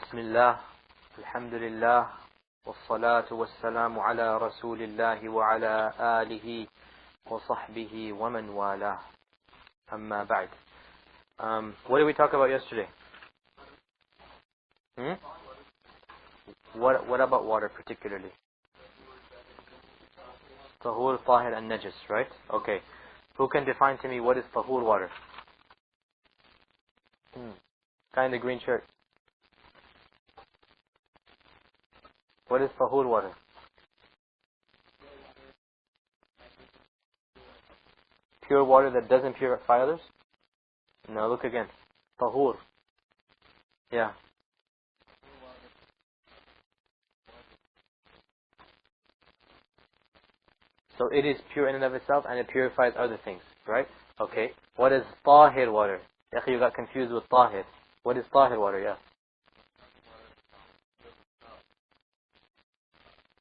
بسم الله الحمد لله والصلاة والسلام على رسول الله وعلى آله وصحبه ومن والاه أما بعد. What did we talk about yesterday? What about water particularly? Tahur, tahir and najis, right? Okay. Who can define to me what is tahur water? Guy in the green shirt. What is tahur water? Pure water that doesn't purify others? No, look again. Tahur. Yeah. So it is pure in and of itself and it purifies other things, right? Okay. What is tahir water? Yakhi, you got confused with tahir. What is tahir water? Yeah.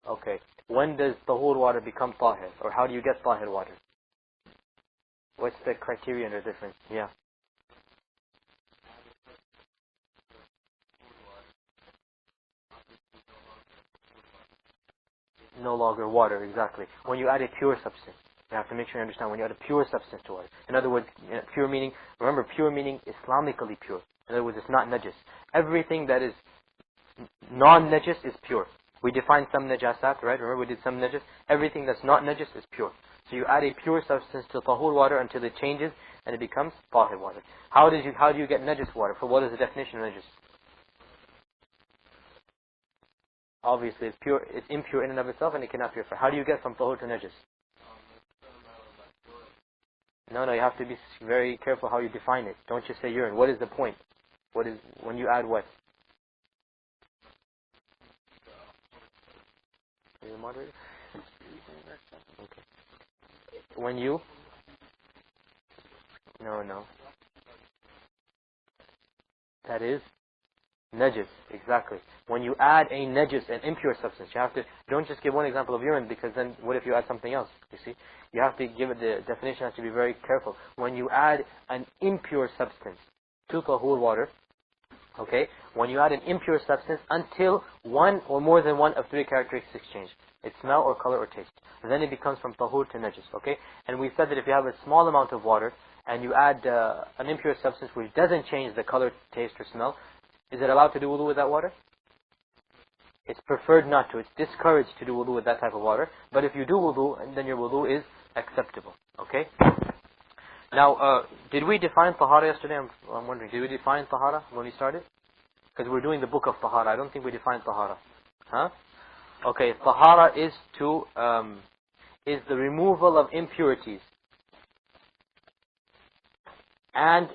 Okay. When does tahur water become tahir? Or how do you get tahir water? What's the criterion or difference? Yeah. No longer water, exactly. When you add a pure substance. You have to make sure you understand when you add a pure substance to water. In other words, pure meaning, remember pure meaning Islamically pure. In other words, it's not najis. Everything that is non-najis is pure. We defined some najasat, right? Remember we did some najis? Everything that's not najis is pure. So you add a pure substance to tahur water until it changes and it becomes tahir water. How do you get najis water? For what is the definition of najis? Obviously it's pure, it's impure in and of itself and it cannot purify. How do you get from tahur to najis? No, you have to be very careful how you define it. Don't just say urine. What is the point? What is, when you add what? Are you the moderator? Okay. When you? No. That is najis, exactly. When you add a najis, an impure substance, you have to, don't just give one example of urine because then what if you add something else? You see? You have to give it, the definition has to be very careful. When you add an impure substance to tahur water, okay, when you add an impure substance until one or more than one of three characteristics change, its smell or color or taste, then it becomes from tahur to najis, okay? And we said that if you have a small amount of water and you add an impure substance which doesn't change the color, taste or smell, is it allowed to do wudu with that water? It's preferred not to. It's discouraged to do wudu with that type of water. But if you do wudu, then your wudu is acceptable. Okay? Now, did we define tahara yesterday? I'm wondering, did we define tahara when we started? Because we're doing the book of tahara. I don't think we defined tahara. Huh? Okay, tahara is the removal of impurities. And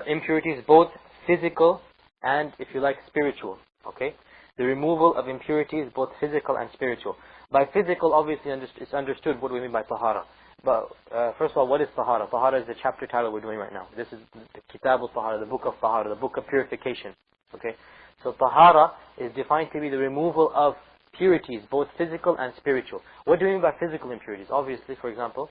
impurities both physical and, if you like, spiritual. Okay? The removal of impurities, both physical and spiritual. By physical, obviously, it's understood what we mean by tahara. But first of all, what is tahara? Tahara is the chapter title we're doing right now. This is the Kitab al-Tahara, the book of tahara, the book of purification. Okay? So tahara is defined to be the removal of purities, both physical and spiritual. What do we mean by physical impurities? Obviously, for example,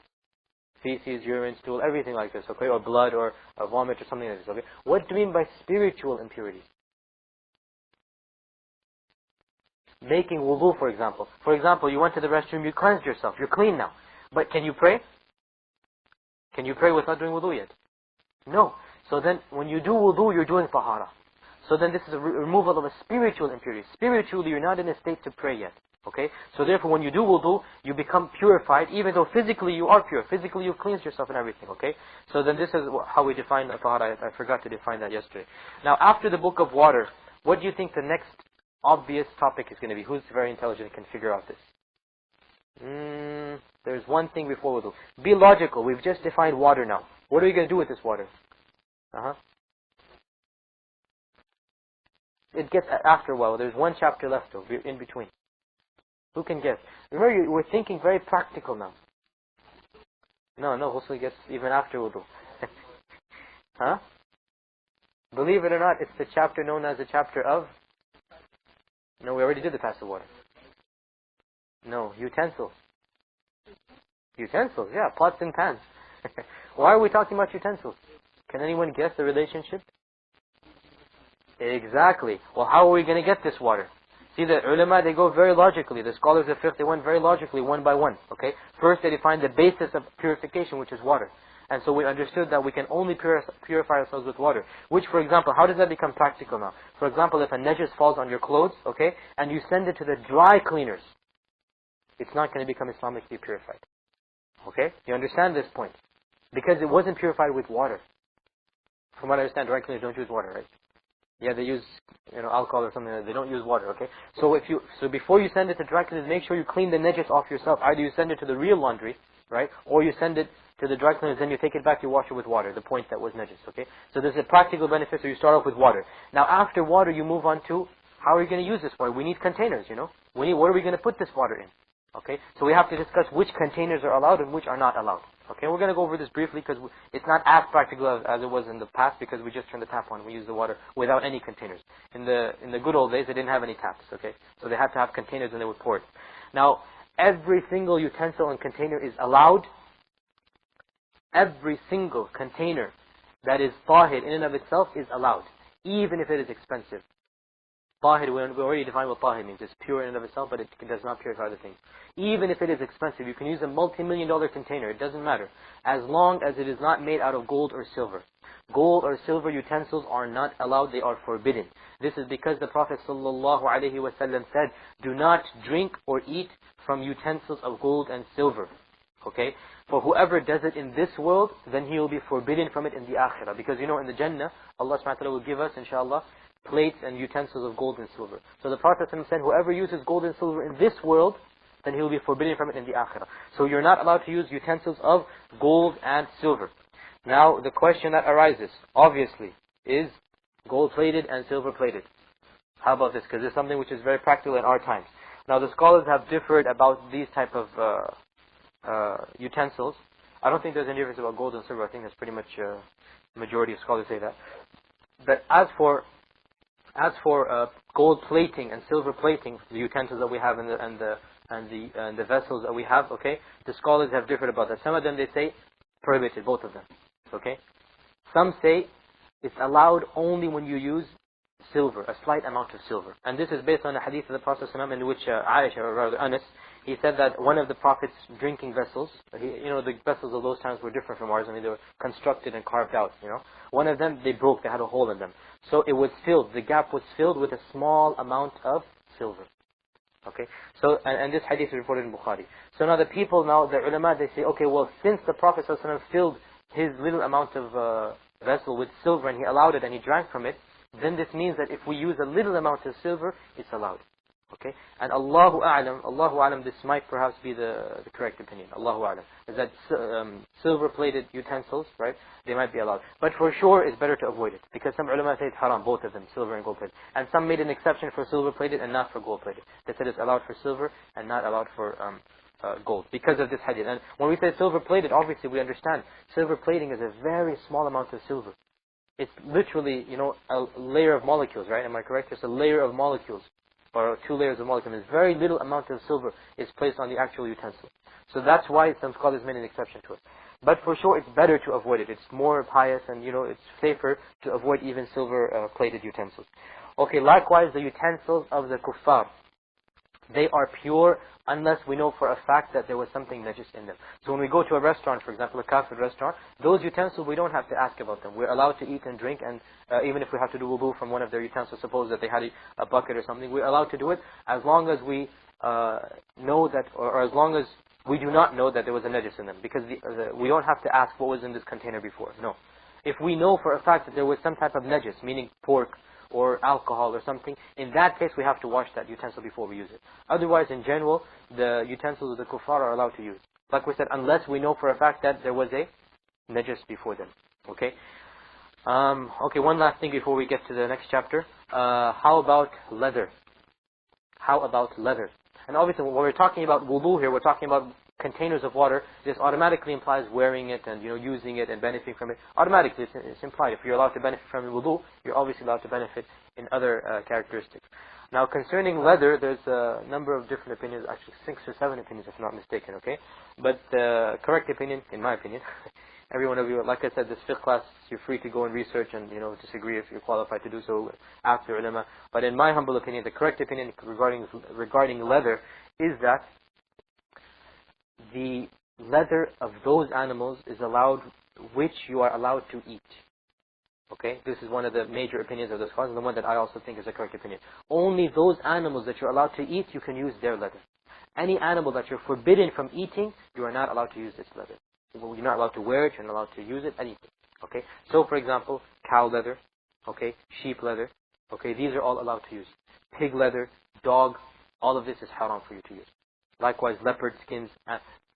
feces, urine, stool, everything like this, okay? Or blood or vomit or something like this, okay? What do we mean by spiritual impurities? Making wudu, for example. For example, you went to the restroom, you cleansed yourself, you're clean now. But can you pray? Can you pray without doing wudu yet? No. So then, when you do wudu, you're doing tahara. So then this is a removal of a spiritual impurity. Spiritually, you're not in a state to pray yet. Okay? So therefore, when you do wudu, you become purified, even though physically you are pure. Physically, you've cleansed yourself and everything. Okay? So then this is how we define tahara. I forgot to define that yesterday. Now, after the book of water, what do you think the next obvious topic is going to be? Who's very intelligent and can figure out this? There's one thing before wudu. Be logical. We've just defined water now. What are you going to do with this water? It gets after a while. There's one chapter left though, in between. Who can guess? Remember, we're thinking very practical now. No, ghusl gets even after wudu. Huh? Believe it or not, it's the chapter known as the chapter of... No, we already did the passive water. No, utensils. Utensils, yeah, pots and pans. Why are we talking about utensils? Can anyone guess the relationship? Exactly. Well, how are we going to get this water? See, the ulama, they go very logically. The scholars of fiqh, they went very logically, one by one. Okay. First, they defined the basis of purification, which is water. And so we understood that we can only purify ourselves with water. Which, for example, how does that become practical now? For example, if a najis falls on your clothes, okay, and you send it to the dry cleaners, it's not going to become Islamically purified. Okay? You understand this point? Because it wasn't purified with water. From what I understand, dry cleaners don't use water, right? Yeah, they use, alcohol or something. They don't use water, okay? So before you send it to dry cleaners, make sure you clean the najis off yourself. Either you send it to the real laundry, right? Or you send it to the dry cleaners, then you take it back, you wash it with water, the point that was najis, okay? So there's a practical benefit, so you start off with water. Now after water, you move on to, how are you going to use this water? We need containers, where are we going to put this water in? Okay? So we have to discuss which containers are allowed and which are not allowed. Okay, we're going to go over this briefly because it's not as practical as it was in the past, because we just turned the tap on. We use the water without any containers. In the good old days, they didn't have any taps, okay? So they had to have containers and they would pour it. Now, every single utensil and container is allowed. Every single container that is tahir in and of itself is allowed, even if it is expensive. Tahir, we already defined what tahir means. It's pure in and of itself, but it does not purify other things. Even if it is expensive, you can use a multi-million-dollar container. It doesn't matter. As long as it is not made out of gold or silver. Gold or silver utensils are not allowed. They are forbidden. This is because the Prophet ﷺ said, do not drink or eat from utensils of gold and silver. Okay? For whoever does it in this world, then he will be forbidden from it in the akhirah. Because in the Jannah, Allah subhanahu wa ta'ala will give us, inshallah, plates and utensils of gold and silver. So the Prophet said, whoever uses gold and silver in this world, then he will be forbidden from it in the akhirah. So you're not allowed to use utensils of gold and silver. Now, the question that arises, obviously, is gold-plated and silver-plated. How about this? Because it's something which is very practical in our times. Now, the scholars have differed about these type of utensils. I don't think there's any difference about gold and silver. I think that's pretty much majority of scholars say that. But as for gold plating and silver plating, the utensils that we have and the vessels that we have, okay, the scholars have differed about that. Some of them, they say prohibited, both of them, okay. Some say it's allowed only when you use silver, a slight amount of silver. And this is based on a hadith of the Prophet ﷺ in which Aisha, or rather Anas, he said that one of the Prophet's drinking vessels, the vessels of those times were different from ours. I mean, they were constructed and carved out, One of them, they broke, they had a hole in them. So it was filled, the gap was filled with a small amount of silver. Okay, so, and this hadith is reported in Bukhari. So now the ulama, they say, okay, well, since the Prophet ﷺ filled his little amount of vessel with silver and he allowed it and he drank from it, then this means that if we use a little amount of silver, it's allowed. Okay, and Allahu A'lam, this might perhaps be the correct opinion. Allahu A'lam, is that silver-plated utensils, right? They might be allowed, but for sure it's better to avoid it, because some ulama say it's haram, both of them, silver and gold-plated, and some made an exception for silver-plated and not for gold-plated. They said it's allowed for silver and not allowed for gold, because of this hadith. And when we say silver-plated, obviously we understand silver plating is a very small amount of silver. It's literally, a layer of molecules, right? Am I correct? It's a layer of molecules, or 2 layers of molecules. There's very little amount of silver is placed on the actual utensil. So that's why some scholars made an exception to it. But for sure, it's better to avoid it. It's more pious and, it's safer to avoid even silver-plated utensils. Okay, likewise, the utensils of the kuffar, they are pure unless we know for a fact that there was something najis in them. So when we go to a restaurant, for example, a kafir restaurant, those utensils, we don't have to ask about them. We're allowed to eat and drink, and even if we have to do wudu from one of their utensils, suppose that they had a bucket or something, we're allowed to do it as long as we know that, or as long as we do not know that there was a najis in them. Because we don't have to ask what was in this container before. No. If we know for a fact that there was some type of najis, meaning pork, or alcohol or something, in that case we have to wash that utensil before we use it. Otherwise, in general, the utensils of the kuffar are allowed to use. Like we said, unless we know for a fact that there was a najis before them. Okay? Okay, one last thing before we get to the next chapter. How about leather? How about leather? And obviously, when we're talking about wudu here, we're talking about containers of water. This automatically implies wearing it and using it and benefiting from it. Automatically, it's implied. If you're allowed to benefit from wudu, you're obviously allowed to benefit in other characteristics. Now, concerning leather, there's a number of different opinions, actually 6 or 7 opinions, if I'm not mistaken. Okay, but the correct opinion, in my opinion, every one of you, like I said, this fiqh class, you're free to go and research and, disagree if you're qualified to do so after ulama. But in my humble opinion, the correct opinion regarding leather is that the leather of those animals is allowed, which you are allowed to eat. Okay, this is one of the major opinions of the scholars, and the one that I also think is the correct opinion. Only those animals that you're allowed to eat, you can use their leather. Any animal that you're forbidden from eating, you are not allowed to use its leather. You're not allowed to wear it, you're not allowed to use it, anything. Okay, so for example, cow leather, okay, sheep leather, okay, these are all allowed to use. Pig leather, dog, all of this is haram for you to use. Likewise, leopard skins.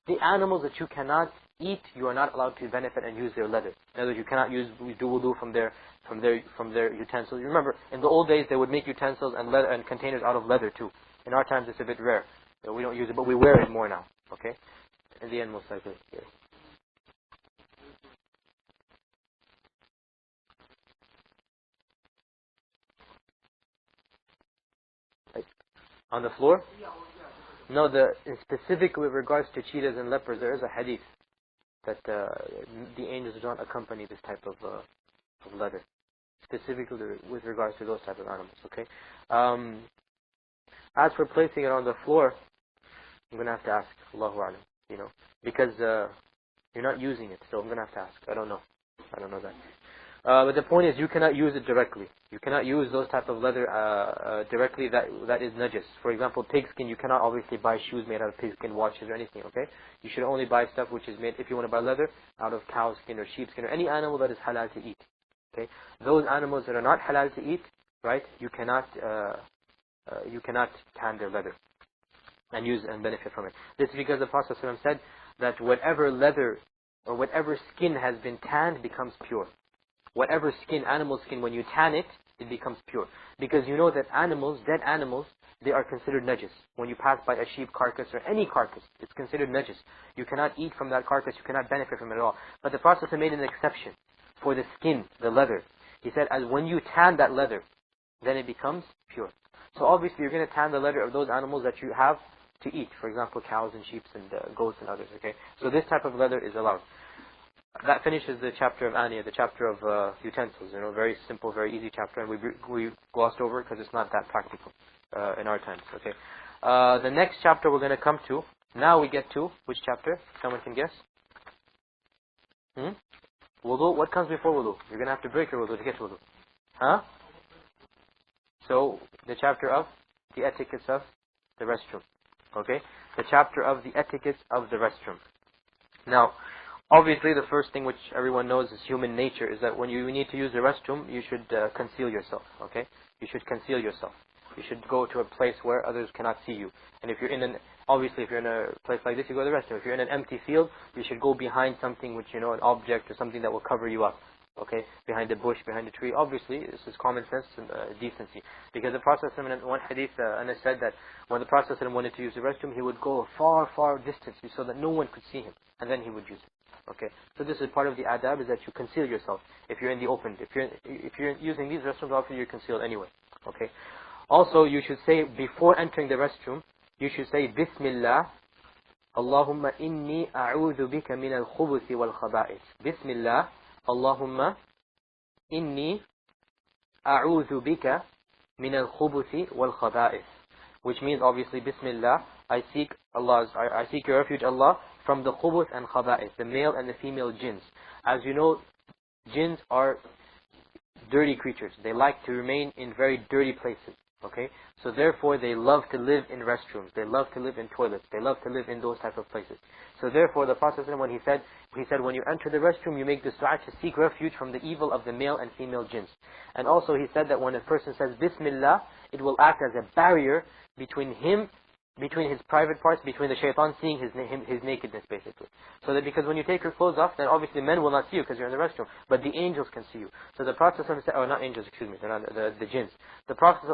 The animals that you cannot eat, you are not allowed to benefit and use their leather. In other words, you cannot do wudu from their utensils. You remember, in the old days, they would make utensils and leather and containers out of leather too. In our times, it's a bit rare. So we don't use it, but we wear it more now. Okay? In the end, most likely. Yes. Like, on the floor? No, specifically with regards to cheetahs and leopards, there is a hadith that the angels do not accompany this type of leather, specifically with regards to those type of animals. Okay. As for placing it on the floor, I'm going to have to ask, Allahu A'lam, because you're not using it, so I'm going to have to ask. I don't know that. But the point is, you cannot use it directly. You cannot use those type of leather directly that is najis. For example, pigskin, you cannot obviously buy shoes made out of pigskin, watches or anything, okay? You should only buy stuff which is made, if you want to buy leather, out of cow skin or sheep skin or any animal that is halal to eat, okay? Those animals that are not halal to eat, right, you cannot tan their leather and use and benefit from it. This is because the Prophet ﷺ said that whatever leather or whatever skin has been tanned becomes pure. Whatever skin, animal skin, when you tan it, it becomes pure. Because you know that animals, dead animals, they are considered najis. When you pass by a sheep carcass or any carcass, it's considered najis. You cannot eat from that carcass, you cannot benefit from it at all. But the Prophet made an exception for the skin, the leather. He said, as when you tan that leather, then it becomes pure. So obviously you're going to tan the leather of those animals that you have to eat. For example, cows and sheep and goats and others, okay? So this type of leather is allowed. That finishes the chapter of Aniya, the chapter of utensils. Very simple, very easy chapter, and we glossed over it because it's not that practical in our times. Okay. The next chapter we're going to come to. Now we get to which chapter? Someone can guess. Wudu. What comes before wudu? You're going to have to break your wudu to get wudu. Huh? So the chapter of the etiquettes of the restroom. Okay. The chapter of the etiquettes of the restroom. Now, obviously, the first thing which everyone knows is human nature is that when you need to use the restroom, you should conceal yourself, okay? You should conceal yourself. You should go to a place where others cannot see you. And if you're obviously if you're in a place like this, you go to the restroom. If you're in an empty field, you should go behind something which, an object or something that will cover you up, okay? Behind a bush, behind a tree. Obviously, this is common sense and decency. Because the Prophet in one hadith, Anas said that when the Prophet wanted to use the restroom, he would go a far, far distance so that no one could see him. And then he would use it. Okay, so this is part of the adab, is that you conceal yourself if you're in the open. If you're using these restrooms, obviously you're concealed anyway. Okay. Also, you should say before entering the restroom, you should say Bismillah, Allahumma inni a'udhu bika min al-khubuthi wal-khaba'ith. Bismillah, Allahumma inni a'udhu bika min al-khubuthi wal-khaba'ith. Which means obviously Bismillah, I seek your refuge, Allah, from the khubuth and khaba'ith, the male and the female jinns. As you know, jinns are dirty creatures. They like to remain in very dirty places. Okay? So therefore they love to live in restrooms. They love to live in toilets. They love to live in those type of places. So therefore the Prophet when he said when you enter the restroom, you make this dua to seek refuge from the evil of the male and female jinns. And also he said that when a person says Bismillah, it will act as a barrier between his private parts, between the shaitan seeing his nakedness, basically. So that because when you take your clothes off, then obviously men will not see you because you're in the restroom, but the angels can see you. So the Prophet said, not angels, excuse me, they're not the jinns. The Prophet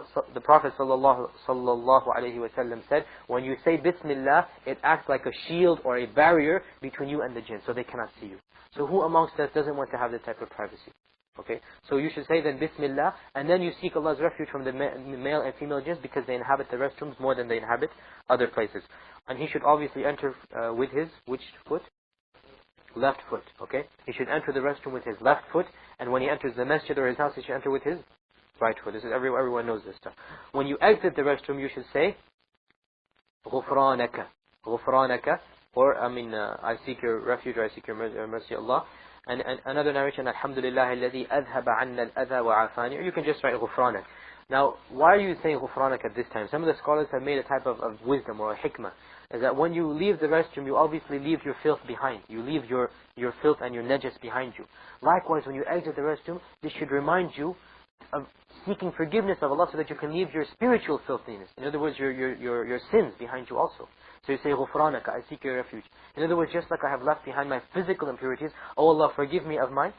sallallahu alaihi wasallam said, when you say Bismillah, it acts like a shield or a barrier between you and the jinns, so they cannot see you. So who amongst us doesn't want to have this type of privacy? Okay, so you should say then Bismillah, and then you seek Allah's refuge from the male and female jinns because they inhabit the restrooms more than they inhabit other places. And he should obviously enter with his, which foot? left foot, okay? He should enter the restroom with his left foot, and when he enters the masjid or his house, he should enter with his right foot. This is everyone knows this stuff. When you exit the restroom, you should say غفرانك, غفرانك, or I seek your refuge, or I seek your mercy, Allah. And another narration, Alhamdulillah alladhi adhaba anna al-adha wa afani, or you can just write غفرانك. Now, why are you saying غفرانك at this time? Some of the scholars have made a type of wisdom or a hikmah, is that when you leave the restroom, you obviously leave your filth behind. You leave your filth and your najas behind you. Likewise, when you exit the restroom, this should remind you of seeking forgiveness of Allah so that you can leave your spiritual filthiness. In other words, your sins behind you also. So you say, غفرانك, I seek your refuge. In other words, just like I have left behind my physical impurities, oh Allah, forgive me of my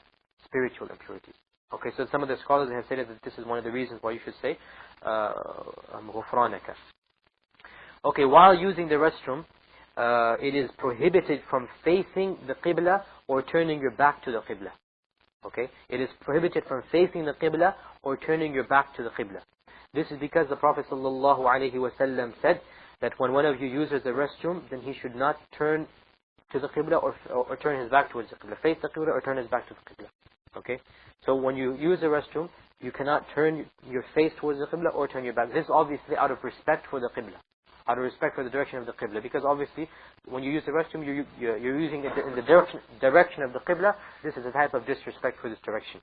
spiritual impurities. Okay, so some of the scholars have said that this is one of the reasons why you should say غفرانك. Okay, while using the restroom, it is prohibited from facing the Qibla or turning your back to the Qibla. Okay, it is prohibited from facing the Qibla or turning your back to the Qibla. This is because the Prophet ﷺ said that when one of you uses the restroom, then he should not turn to the Qibla or turn his back towards the Qibla. Face the Qibla or turn his back to the Qibla. Okay, so when you use the restroom, you cannot turn your face towards the Qibla or turn your back. This is obviously out of respect for the Qibla, out of respect for the direction of the Qibla, because obviously when you use the restroom, you're using it in the direction of the Qibla. This is a type of disrespect for this direction.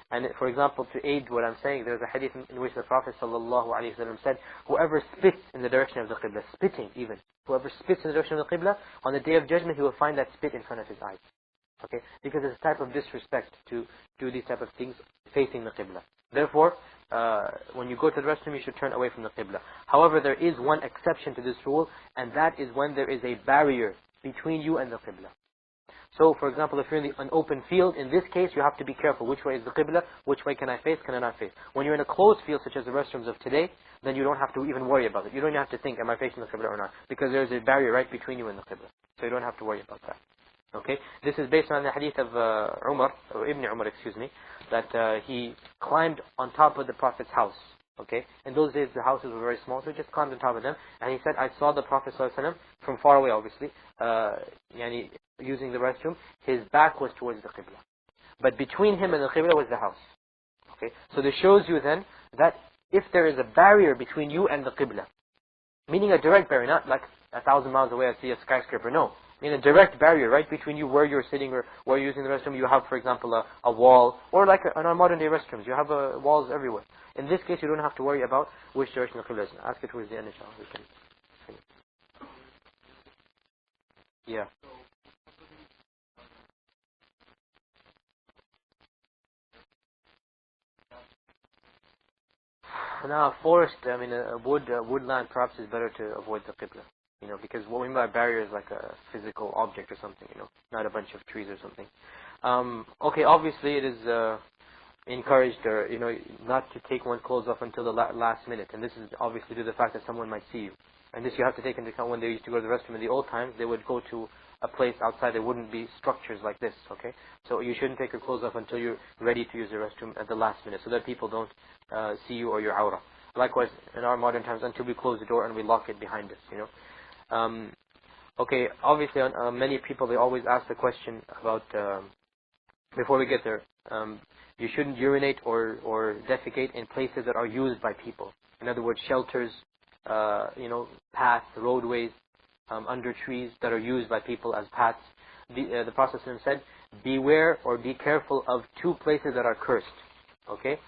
And for example, to aid what I'm saying, there's a hadith in which the Prophet ﷺ said, whoever spits in the direction of the Qibla, spitting even, whoever spits in the direction of the Qibla, on the Day of Judgment he will find that spit in front of his eyes. Okay, because it's a type of disrespect to do these type of things facing the Qibla. Therefore, when you go to the restroom, you should turn away from the Qibla. However, there is one exception to this rule, and that is when there is a barrier between you and the Qibla. So, for example, if you're in an open field, in this case, you have to be careful. Which way is the Qibla? Which way can I face? Can I not face? When you're in a closed field, such as the restrooms of today, then you don't have to even worry about it. You don't have to think, am I facing the Qibla or not? Because there's a barrier right between you and the Qibla. So you don't have to worry about that. Okay, this is based on the hadith of Ibn Umar, that he climbed on top of the Prophet's house. Okay, in those days the houses were very small, so he just climbed on top of them, and he said, I saw the Prophet ﷺ from far away, obviously, using the restroom. His back was towards the Qibla, but between him and the Qibla was the house. Okay, so this shows you then that if there is a barrier between you and the Qibla, meaning a direct barrier, not like 1,000 miles away I see a skyscraper, no. In a direct barrier right between you where you're sitting or where you're using the restroom, you have, for example, a wall, or like in our modern day restrooms, you have walls everywhere. In this case, you don't have to worry about which direction the Qibla is. Ask it towards the end, inshallah. We can finish. Yeah. Now, forest, woodland perhaps is better to avoid the Qibla. Because what we mean by barrier is like a physical object or something, not a bunch of trees or something. Okay, obviously it is encouraged, or not to take one's clothes off until the last minute, and this is obviously due to the fact that someone might see you. And this you have to take into account when they used to go to the restroom in the old times. They would go to a place outside. There wouldn't be structures like this. Okay, so you shouldn't take your clothes off until you're ready to use the restroom at the last minute, so that people don't see you or your aura. Likewise, in our modern times, until we close the door and we lock it behind us. Okay, obviously many people, they always ask the question about, before we get there, you shouldn't urinate or defecate in places that are used by people. In other words, shelters, paths, roadways, under trees that are used by people as paths. The Prophet said, beware or be careful of two places that are cursed. Okay?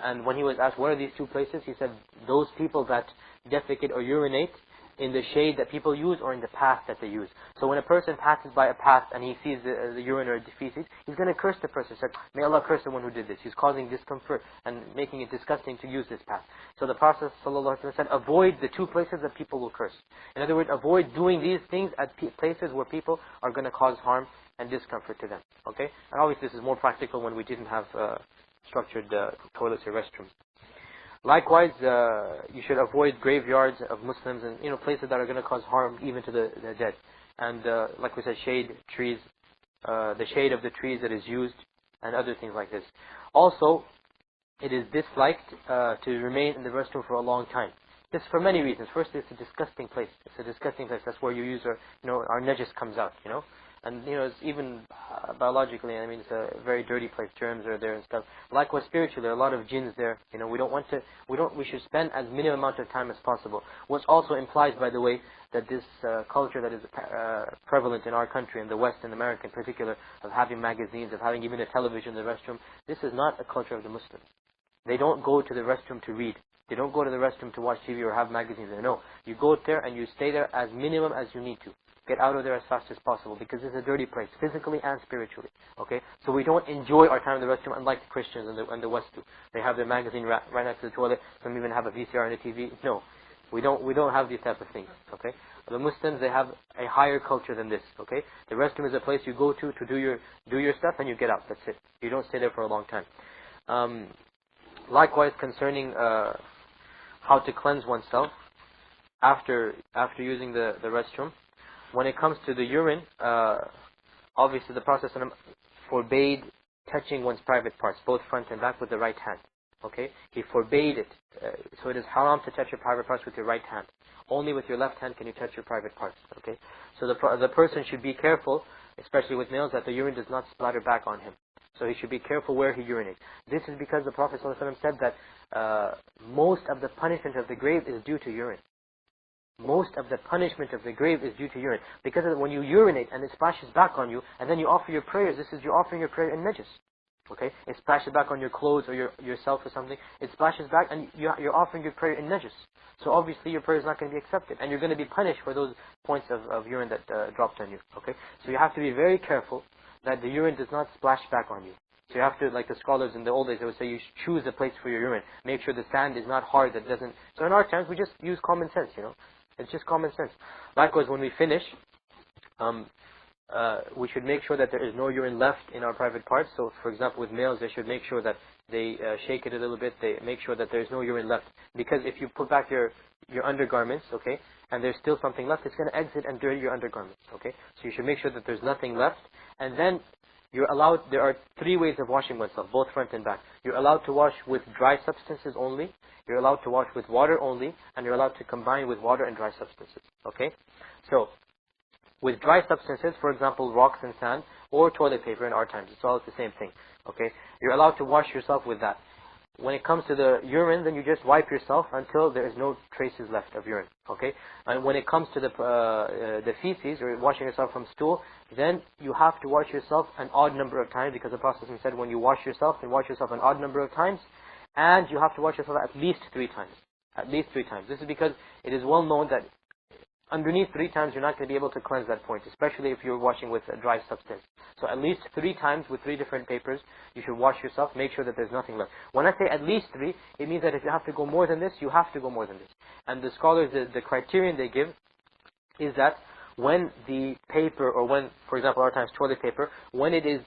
And when he was asked, what are these two places? He said, those people that defecate or urinate in the shade that people use or in the path that they use. So when a person passes by a path and he sees the urine or the feces, he's going to curse the person. He said, may Allah curse the one who did this. He's causing discomfort and making it disgusting to use this path. So the Prophet ﷺ said, avoid the two places that people will curse. In other words, avoid doing these things at places where people are going to cause harm and discomfort to them. Okay? And obviously this is more practical when we didn't have structured toilets or restrooms. Likewise, you should avoid graveyards of Muslims and places that are going to cause harm even to the dead. And like we said, shade, trees, the shade of the trees that is used, and other things like this. Also, it is disliked to remain in the restroom for a long time. This for many reasons. First, it's a disgusting place. It's a disgusting place. That's where you use our najas comes out. And it's even biologically, I mean, it's a very dirty place. Germs are there and stuff. Likewise, spiritually, there are a lot of jinns there. We should spend as minimum amount of time as possible. Which also implies, by the way, that this culture that is prevalent in our country, in the West, in America in particular, of having magazines, of having even a television in the restroom, this is not a culture of the Muslims. They don't go to the restroom to read. They don't go to the restroom to watch TV or have magazines. No, you go there and you stay there as minimum as you need to. Get out of there as fast as possible, because it's a dirty place, physically and spiritually. Okay, so we don't enjoy our time in the restroom unlike the Christians and the West do. They have their magazine right next to the toilet. Some even have a VCR and a TV. No, we don't have these type of things. Okay, the Muslims, they have a higher culture than this. Okay, the restroom is a place you go to do your stuff and you get out. That's it. You don't stay there for a long time. Likewise, concerning how to cleanse oneself after using the restroom. When it comes to the urine, obviously the Prophet forbade touching one's private parts, both front and back, with the right hand. Okay, he forbade it. So it is haram to touch your private parts with your right hand. Only with your left hand can you touch your private parts. Okay, so the person should be careful, especially with males, that the urine does not splatter back on him. So he should be careful where he urinates. This is because the Prophet ﷺ said that most of the punishment of the grave is due to urine. Most of the punishment of the grave is due to urine. Because when you urinate and it splashes back on you, and then you offer your prayers, you're offering your prayer in najis. Okay? It splashes back on your clothes or yourself or something. It splashes back and you're offering your prayer in najis. So obviously your prayer is not going to be accepted. And you're going to be punished for those points of urine that dropped on you. Okay? So you have to be very careful that the urine does not splash back on you. So you have to, like the scholars in the old days, they would say you should choose a place for your urine. Make sure the sand is not hard, that doesn't... So in our times, we just use common sense, It's just common sense. Likewise, when we finish, we should make sure that there is no urine left in our private parts. So, for example, with males, they should make sure that they shake it a little bit. They make sure that there is no urine left. Because if you put back your undergarments, okay, and there's still something left, it's going to exit and dirty your undergarments, okay. So you should make sure that there's nothing left. And then you're allowed, there are 3 ways of washing oneself, both front and back. You're allowed to wash with dry substances only. You're allowed to wash with water only. And you're allowed to combine with water and dry substances. Okay? So, with dry substances, for example, rocks and sand, or toilet paper in our times, it's all the same thing. Okay? You're allowed to wash yourself with that. When it comes to the urine, then you just wipe yourself until there is no traces left of urine. Okay? And when it comes to the feces, or washing yourself from stool, then you have to wash yourself an odd number of times, because the Prophet said when you wash yourself, then wash yourself an odd number of times, and you have to wash yourself at least 3 times. At least 3 times. This is because it is well known that underneath 3 times you're not going to be able to cleanse that point, especially if you're washing with a dry substance. So at least 3 times with 3 different papers, you should wash yourself, make sure that there's nothing left. When I say at least 3, it means that if you have to go more than this, you have to go more than this. And the scholars, the criterion they give is that when the paper, or when, for example, our times toilet paper, when it is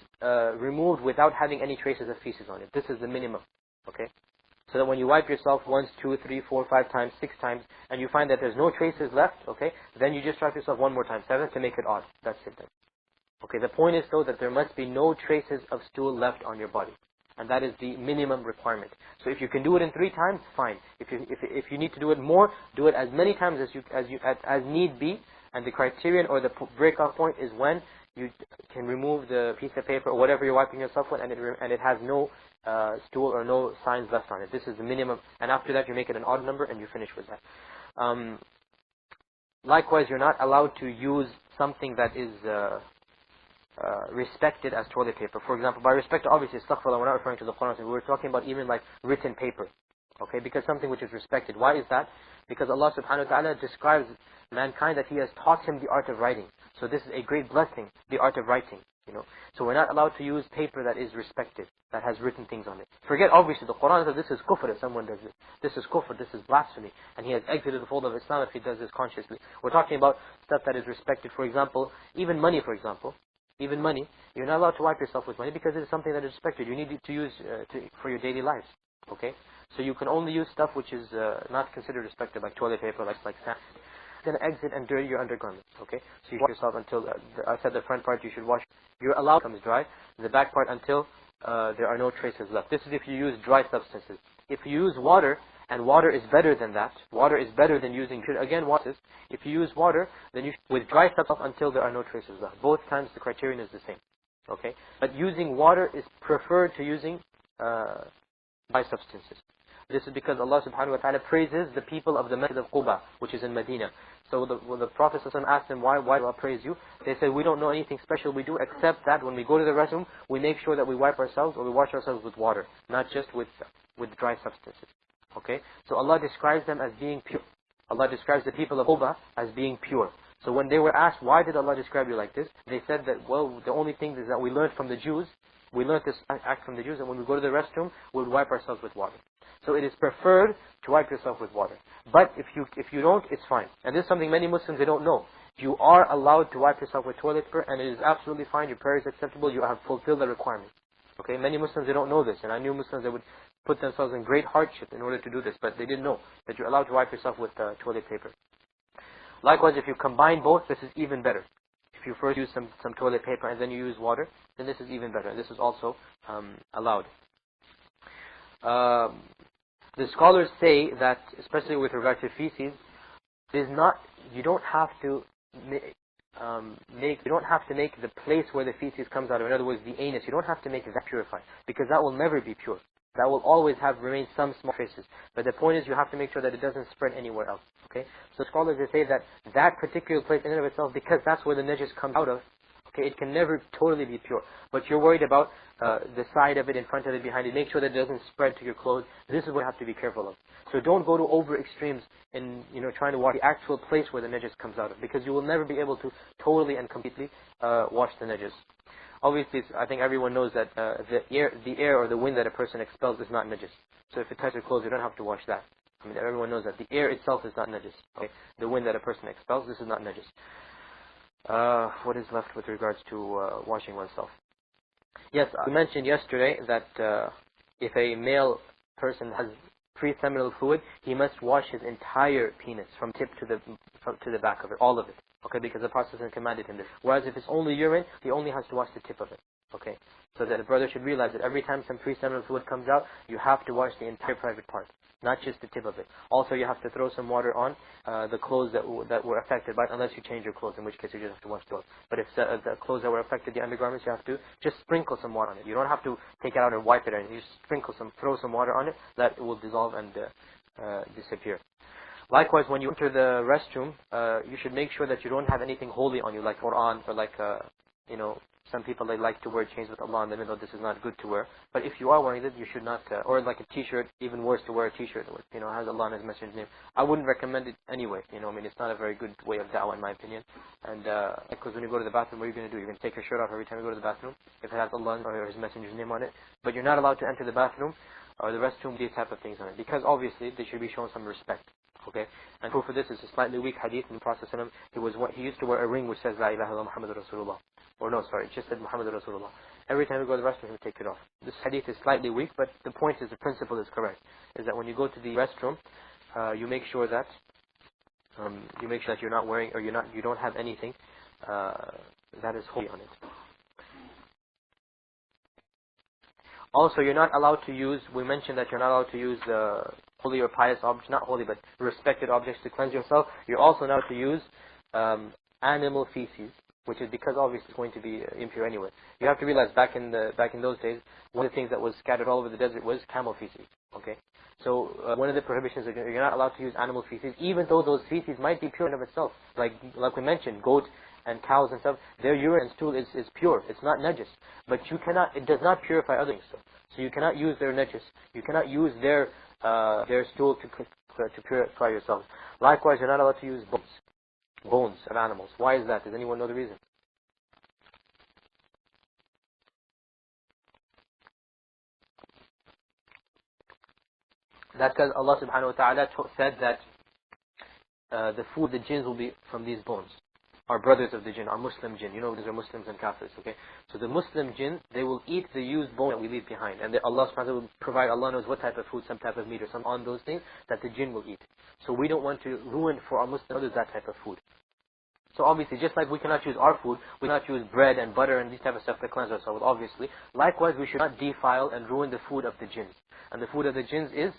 removed without having any traces of feces on it, this is the minimum. Okay? So that when you wipe yourself once, 2, 3, 4, 5 times, 6 times, and you find that there's no traces left, okay, then you just wipe yourself one more time, 7, to make it odd. That's it then. Okay, the point is though that there must be no traces of stool left on your body. And that is the minimum requirement. So if you can do it in 3 times, fine. If you need to do it more, do it as many times as need be. And the criterion or the breakoff point is when you can remove the piece of paper or whatever you're wiping yourself with, and it has no stool or no signs left on it. This is the minimum. And after that, you make it an odd number and you finish with that. Likewise, you're not allowed to use something that is respected as toilet paper. For example, by respect, obviously, astaghfirullah, we're not referring to the Quran. We're talking about even like written paper. Okay, because something which is respected. Why is that? Because Allah subhanahu wa ta'ala describes mankind that He has taught him the art of writing. So this is a great blessing, the art of writing. So we're not allowed to use paper that is respected, that has written things on it. Forget, obviously, the Quran says this is kufr if someone does it. This is kufr, this is blasphemy. And he has exited the fold of Islam if he does this consciously. We're talking about stuff that is respected. For example, even money, for example. Even money, you're not allowed to wipe yourself with money because it is something that is respected. You need it to use for your daily lives. Okay? So you can only use stuff which is not considered respected, like toilet paper, like sand. Then exit and dirty your undergarments. Okay? So you wash yourself until, I said the front part you should wash. You're allowed becomes dry. The back part until there are no traces left. This is if you use dry substances. If you use water And water is better than that. Water is better than using pure. Again, water, if you use water, then you with dry substance until there are no traces left. Both times the criterion is the same. Okay? But using water is preferred to using dry substances. This is because Allah subhanahu wa ta'ala praises the people of the Masjid of Quba, which is in Medina. So when the Prophet asked them, why do Allah praise you? They said, we don't know anything special we do except that when we go to the restroom, we make sure that we wipe ourselves or we wash ourselves with water, not just with dry substances. Okay? So Allah describes them as being pure. Allah describes the people of Quba as being pure. So when they were asked, why did Allah describe you like this? They said that, well, the only thing is that we learned from the Jews, we learned this act from the Jews, and when we go to the restroom, we would wipe ourselves with water. So it is preferred to wipe yourself with water. But if you don't, it's fine. And this is something many Muslims, they don't know. You are allowed to wipe yourself with toilet paper, and it is absolutely fine. Your prayer is acceptable. You have fulfilled the requirement. Okay? Many Muslims, they don't know this. And I knew Muslims that would put themselves in great hardship in order to do this. But they didn't know that you're allowed to wipe yourself with toilet paper. Likewise, if you combine both, this is even better. If you first use some toilet paper and then you use water, then this is even better. And this is also allowed. The scholars say that, especially with regard to feces, you don't have to make the place where the feces comes out of. In other words, the anus. You don't have to make that purified, because that will never be pure. That will always remain some small traces. But the point is, you have to make sure that it doesn't spread anywhere else. Okay. So scholars, they say that particular place in and of itself, because that's where the najis comes out of. Okay, it can never totally be pure. But you're worried about the side of it, in front of it, behind it. Make sure that it doesn't spread to your clothes. This is what you have to be careful of. So don't go to over extremes in trying to wash the actual place where the najis comes out of, because you will never be able to totally and completely wash the najis. Obviously, I think everyone knows that the air or the wind that a person expels is not najis. So if it touches your clothes, you don't have to wash that. I mean, everyone knows that the air itself is not najis. Okay? The wind that a person expels, this is not najis. What is left with regards to washing oneself? Yes, I mentioned yesterday that if a male person has pre-seminal fluid, he must wash his entire penis from tip to the back of it, all of it. Okay, because the Prophet commanded him this. Whereas if it's only urine, he only has to wash the tip of it. Okay, so that the brother should realize that every time some pre-seminal fluid comes out, you have to wash the entire private part, not just the tip of it. Also, you have to throw some water on the clothes that were affected by it, unless you change your clothes, in which case you just have to wash those. But if the clothes that were affected, the undergarments, you have to just sprinkle some water on it. You don't have to take it out and wipe it, or anything. You just throw some water on it, that it will dissolve and disappear. Likewise, when you enter the restroom, you should make sure that you don't have anything holy on you, like Quran, or like some people, they like to wear chains with Allah in the middle. This is not good to wear. But if you are wearing it, you should not, or like a t-shirt, even worse to wear a t-shirt with, has Allah and His Messenger's name. I wouldn't recommend it anyway. It's not a very good way of da'wah in my opinion. And because when you go to the bathroom, what are you going to do? You're going to take your shirt off every time you go to the bathroom, if it has Allah or His Messenger's name on it. But you're not allowed to enter the bathroom or the restroom with these type of things on it, because obviously they should be shown some respect. Okay, and proof of this is a slightly weak hadith in the Prophet he used to wear a ring which says La ilaha illallah Muhammadur Rasulullah. Or no, sorry, it just said Muhammadur Rasulullah. Every time you go to the restroom, he would take it off. This hadith is slightly weak, but the point is, the principle is correct. Is that when you go to the restroom, you make sure that you're not wearing, or you don't have anything that is holy on it. Also, you're not allowed to use. We mentioned that you're not allowed to use holy or pious objects, not holy, but respected objects to cleanse yourself. You're also not to use animal feces, which is because obviously it's going to be impure anyway. You have to realize back in those days, one of the things that was scattered all over the desert was camel feces. Okay, so one of the prohibitions is you're not allowed to use animal feces, even though those feces might be pure in of itself. Like we mentioned, goat and cows and stuff, their urine and stool is pure. It's not najis, but it does not purify other things. So you cannot use their najis. You cannot use their stool to purify yourselves. Likewise, you're not allowed to use bones of animals. Why is that? Does anyone know the reason? That's because Allah subhanahu wa ta'ala said that the food, the jinns will be from these bones. Our brothers of the jinn, our Muslim jinn. These are Muslims and Kafirs, okay? So the Muslim jinn, they will eat the used bone that we leave behind. And Allah subhanahu wa ta'ala will provide, Allah knows what type of food, some type of meat or some on those things that the jinn will eat. So we don't want to ruin for our Muslim brothers that type of food. So obviously, just like we cannot use our food, we cannot use bread and butter and these type of stuff to cleanse ourselves, obviously. Likewise, we should not defile and ruin the food of the jinns. And the food of the jinns is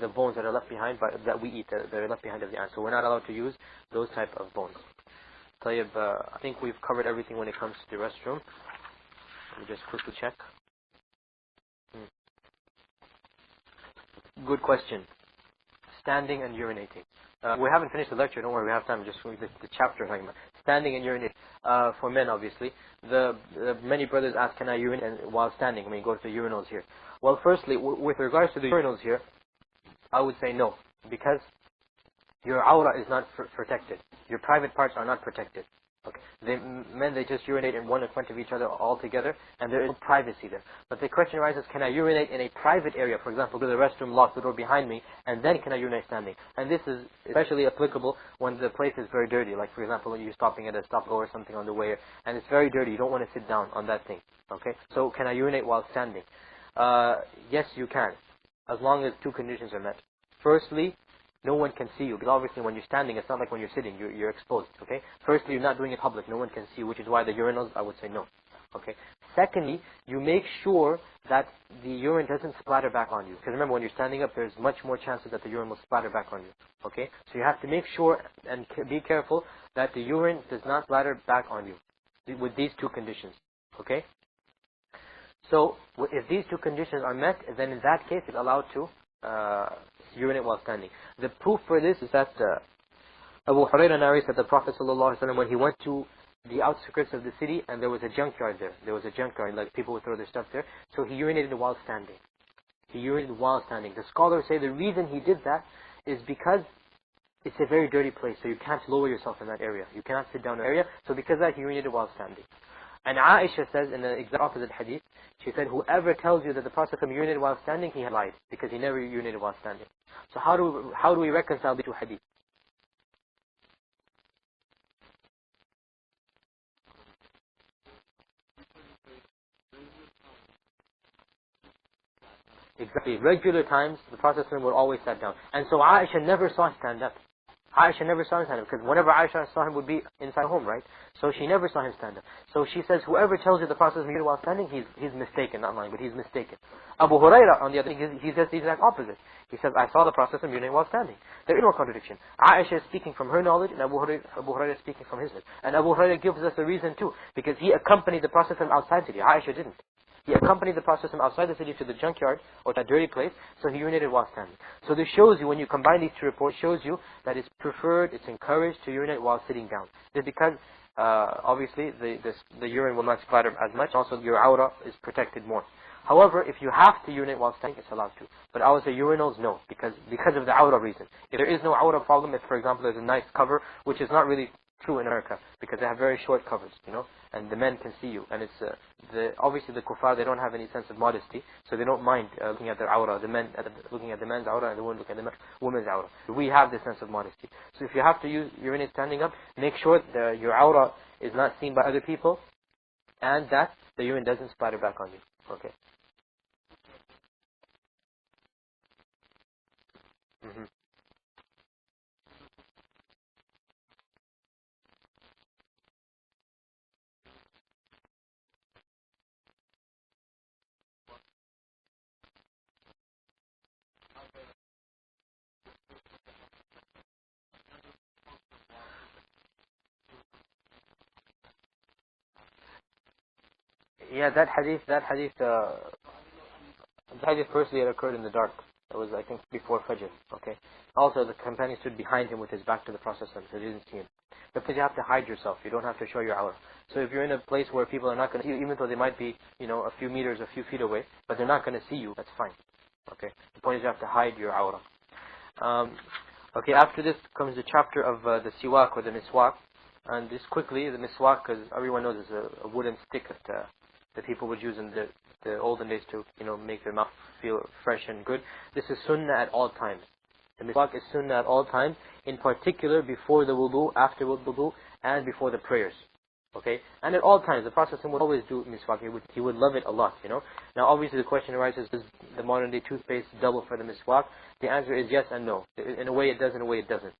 the bones that are left behind, but that we eat, that are left behind of the ant. So we're not allowed to use those type of bones. طيب, I think we've covered everything when it comes to the restroom. Let me just quickly check. Good question. Standing and urinating. We haven't finished the lecture, don't worry, we have time. Just read the chapter talking about standing and urinating. For men, obviously. Many brothers ask, can I urinate while standing? I mean, go to the urinals here. Well, firstly, with regards to the urinals here, I would say no. Because your awra is not protected. Your private parts are not protected. Okay. Men, they just urinate in one in front of each other all together, and there is no privacy there. But the question arises, can I urinate in a private area? For example, go to the restroom, lock the door behind me, and then can I urinate standing? And this is especially applicable when the place is very dirty. Like, for example, when you're stopping at a stop-go or something on the way, and it's very dirty. You don't want to sit down on that thing. Okay? So, can I urinate while standing? Yes, you can, as long as two conditions are met. Firstly, no one can see you, because obviously when you're standing, it's not like when you're sitting, you're exposed, okay? Firstly, you're not doing it public, no one can see you, which is why the urinals, I would say no, okay? Secondly, you make sure that the urine doesn't splatter back on you, because remember, when you're standing up, there's much more chances that the urine will splatter back on you, okay? So you have to make sure and be careful that the urine does not splatter back on you, with these two conditions, okay? So, if these two conditions are met, then in that case, it's allowed to urinate while standing. The proof for this is that Abu Hurairah narrates that the Prophet ﷺ, when he went to the outskirts of the city, and there was a junkyard there. There was a junkyard, like people would throw their stuff there. So he urinated while standing. He urinated while standing. The scholars say the reason he did that is because it's a very dirty place, so you can't lower yourself in that area. You cannot sit down in that area. So because of that, he urinated while standing. And Aisha says in the exact opposite hadith, she said, whoever tells you that the Prophet urinated while standing, he had lied, because he never urinated while standing. So how do we reconcile the two hadith? Exactly. Regular times, the Prophet would always sit down. And so Aisha never saw him stand up. Aisha never saw him stand up, because whenever Aisha saw him would be inside home, right? So she never saw him stand up. So she says, whoever tells you the Prophet urinated while standing, he's mistaken, not lying, but he's mistaken. Abu Hurairah, on the other hand, he says the exact opposite. He says, I saw the Prophet urinating while standing. There is no contradiction. Aisha is speaking from her knowledge, and Abu Hurairah is speaking from his knowledge. And Abu Hurairah gives us a reason too, because he accompanied the Prophet outside the city. Aisha didn't. He accompanied the Prophet outside the city to the junkyard, or that dirty place, so he urinated while standing. So this shows you, when you combine these two reports, shows you that it's preferred, it's encouraged to urinate while sitting down. Just because, obviously, the urine will not splatter as much, also your awra is protected more. However, if you have to urinate while standing, it's allowed to. But I would say urinals, no, because of the awra reason. If there is no awra problem, if, for example, there's a nice cover, which is not really true in America, because they have very short covers, and the men can see you, and it's obviously the kuffar, they don't have any sense of modesty, so they don't mind looking at their awra, the men looking at the men's awra, and the women looking at the women's awra. We have this sense of modesty. So if you have to urinate standing up, make sure that your awra is not seen by other people, and that the urine doesn't splatter back on you. Okay. Yeah, that hadith, firstly it occurred in the dark. It was, I think, before Fajr. Okay. Also, the companion stood behind him with his back to the Prophet, so he didn't see him. Because you have to hide yourself. You don't have to show your awra. So if you're in a place where people are not going to see you, even though they might be, a few meters, a few feet away, but they're not going to see you, that's fine. Okay. The point is you have to hide your awra. Okay. After this comes the chapter of the siwak, or the miswak. And this quickly, the miswak, because everyone knows it's a wooden stick that people would use in the olden days to, make their mouth feel fresh and good. This is sunnah at all times. The miswak is sunnah at all times, in particular before the wudu, after wudu, and before the prayers. Okay? And at all times, the Prophet would always do miswak. He would love it a lot, Now obviously the question arises, does the modern day toothpaste double for the miswak? The answer is yes and no. In a way it does, in a way it doesn't,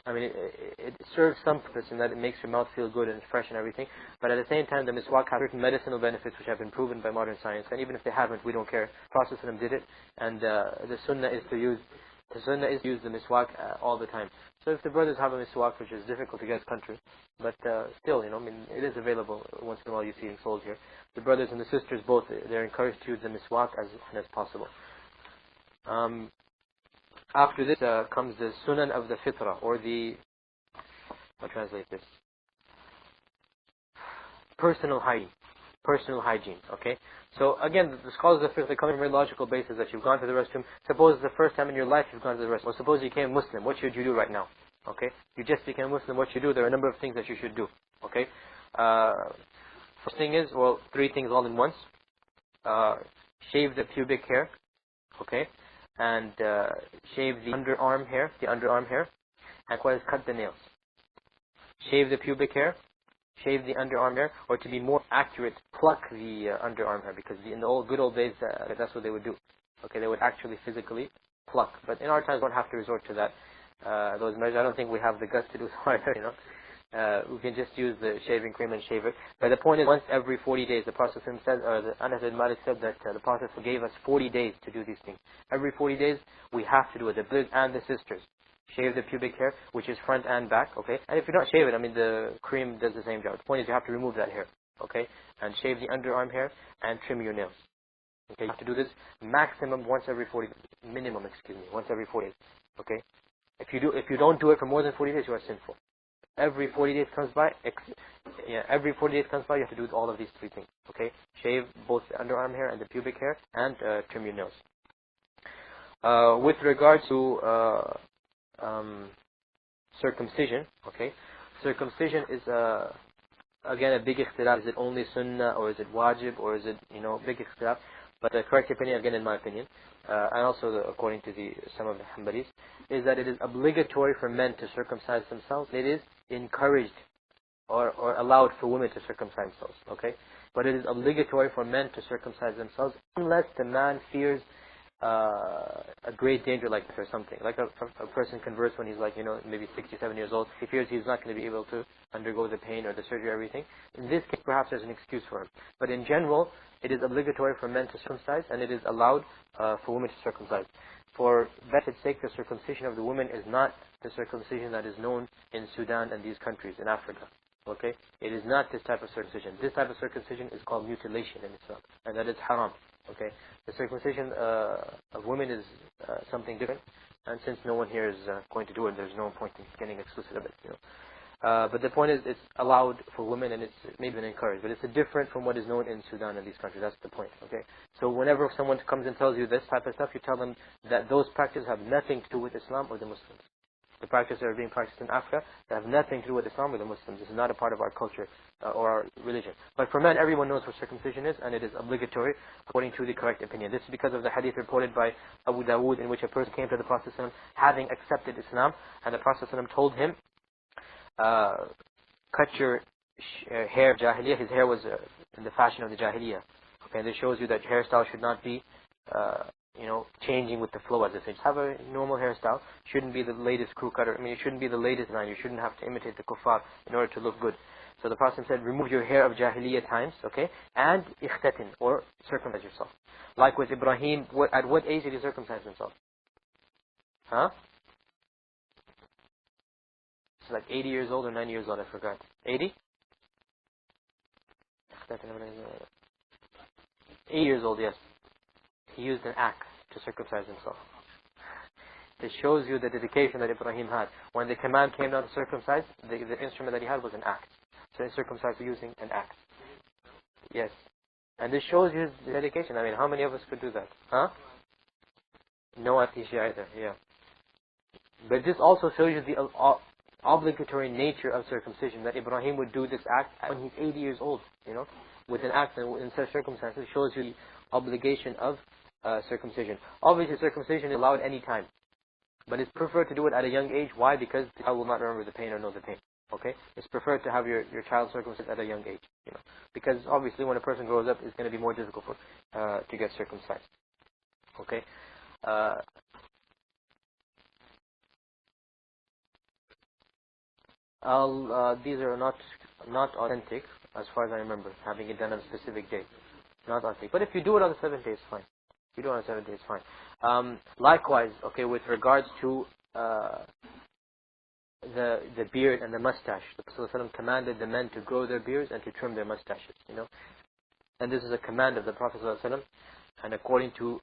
I mean, it serves some purpose in that it makes your mouth feel good and fresh and everything. But at the same time, the miswak has certain medicinal benefits which have been proven by modern science. And even if they haven't, we don't care. Prophet ﷺ did it. And the sunnah is to use The sunnah is to use the miswak all the time. So if the brothers have a miswak, which is difficult to get in this country, but still, I mean, it is available once in a while. You see it sold here. The brothers and the sisters both, they're encouraged to use the miswak as often as possible. After this comes the sunan of the fitrah, or the, I'll translate this, personal hygiene. Personal hygiene, okay? So again, the scholars of fiqh, they come on a very logical basis that you've gone to the restroom. Suppose it's the first time in your life you've gone to the restroom. Or suppose you became Muslim. What should you do right now? Okay? You just became Muslim. What should you do? There are a number of things that you should do. Okay? First thing is, well, 3 things all in once. Shave the pubic hair. Okay? And shave the underarm hair. And cut the nails. Shave the pubic hair. Shave the underarm hair, or to be more accurate, pluck the underarm hair, because in the good old days, that's what they would do. Okay, they would actually physically pluck. But in our times, we don't have to resort to that. Those measures, I don't think we have the guts to do so either, you know. We can just use the shaving cream and shave it. But the point is, once every 40 days, the Prophet said, or Anas bin Malik said that the Prophet gave us 40 days to do these things. Every 40 days, we have to do it, the brothers and the sisters. Shave the pubic hair, which is front and back, okay? And if you don't shave it, I mean, the cream does the same job. The point is you have to remove that hair, okay? And shave the underarm hair and trim your nails. Okay, you have to do this maximum once every 40, once every 40 days, okay? If you don't do it for more than 40 days, you are sinful. Every 40 days comes by, every 40 days comes by, you have to do all of these 3 things, okay? Shave both the underarm hair and the pubic hair, and trim your nails. With regard to circumcision, okay? Circumcision is again a big ikhtilaf. Is it only sunnah, or is it wajib, or is it, big ikhtilaf? But the correct opinion, again in my opinion, and also according to some of the Hanbalis, is that it is obligatory for men to circumcise themselves. It is encouraged or allowed for women to circumcise themselves, okay? But it is obligatory for men to circumcise themselves unless the man fears a great danger, like or something. Like a person converts when he's like, maybe 67 years old. He fears he's not going to be able to undergo the pain or the surgery or everything. In this case, perhaps there's an excuse for him. But in general, it is obligatory for men to circumcise, and it is allowed for women to circumcise. For benefit's sake, the circumcision of the women is not the circumcision that is known in Sudan and these countries, in Africa. Okay? It is not this type of circumcision. This type of circumcision is called mutilation in Islam, and that is haram. Okay, the circumcision of women is something different, and since no one here is going to do it, there's no point in getting exclusive of it. But the point is, it's allowed for women, and it's maybe encouraged, but it's different from what is known in Sudan and these countries. That's the point. Okay, so whenever someone comes and tells you this type of stuff, you tell them that those practices have nothing to do with Islam or the Muslims. The practices that are being practiced in Africa, they have nothing to do with Islam or the Muslims. This is not a part of our culture or our religion. But for men, everyone knows what circumcision is, and it is obligatory according to the correct opinion. This is because of the hadith reported by Abu Dawood, in which a person came to the Prophet ﷺ having accepted Islam, and the Prophet ﷺ told him, cut your hair, Jahiliyyah. His hair was in the fashion of the Jahiliyyah. Okay, and this shows you that hairstyle should not be changing with the flow, as I say. Just have a normal hairstyle. Shouldn't be the latest crew cutter. I mean, it shouldn't be the latest design. You shouldn't have to imitate the kuffar in order to look good. So the Prophet said, remove your hair of Jahiliyyah times, okay, and ikhtatin, or circumcise yourself. Likewise, Ibrahim, at what age did he circumcise himself? Huh? It's like 80 years old or 90 years old, I forgot. 80? 8 years old, yes. He used an axe to circumcise himself. It shows you the dedication that Ibrahim had. When the command came down to circumcise, the instrument that he had was an axe. So he circumcised using an axe. Yes. And this shows you his dedication. I mean, how many of us could do that? Huh? No Atisha either, yeah. But this also shows you the obligatory nature of circumcision, that Ibrahim would do this act when he's 80 years old, with an axe, and in such circumstances. It shows you the obligation of circumcision. Obviously, circumcision is allowed any time, but it's preferred to do it at a young age. Why? Because the child will not remember the pain or know the pain. Okay, it's preferred to have your child circumcised at a young age. Because obviously, when a person grows up, it's going to be more difficult to get circumcised. Okay. These are not authentic as far as I remember, having it done on a specific day. Not authentic. But if you do it on the 7th day, it's fine. You don't have 70, it's fine. Likewise, okay, with regards to the beard and the mustache, the Prophet ﷺ commanded the men to grow their beards and to trim their mustaches, you know. And this is a command of the Prophet ﷺ, and according to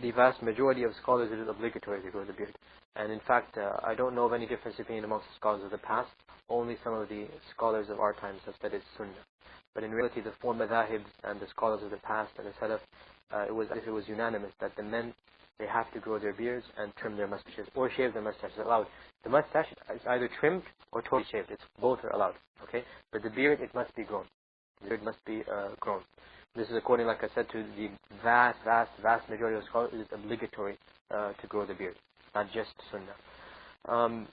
the vast majority of scholars, it is obligatory to grow the beard. And in fact, I don't know of any difference opinion amongst the scholars of the past. Only some of the scholars of our times have said it's sunnah. But in reality, the four madhahibs and the scholars of the past and the salaf, it was unanimous that the men, they have to grow their beards and trim their mustaches or shave their mustaches. Allowed. The mustache is either trimmed or totally shaved. Both are allowed. Okay, but the beard, it must be grown. The beard must be grown. This is according, like I said, to the vast majority of scholars. It is obligatory to grow the beard, not just sunnah.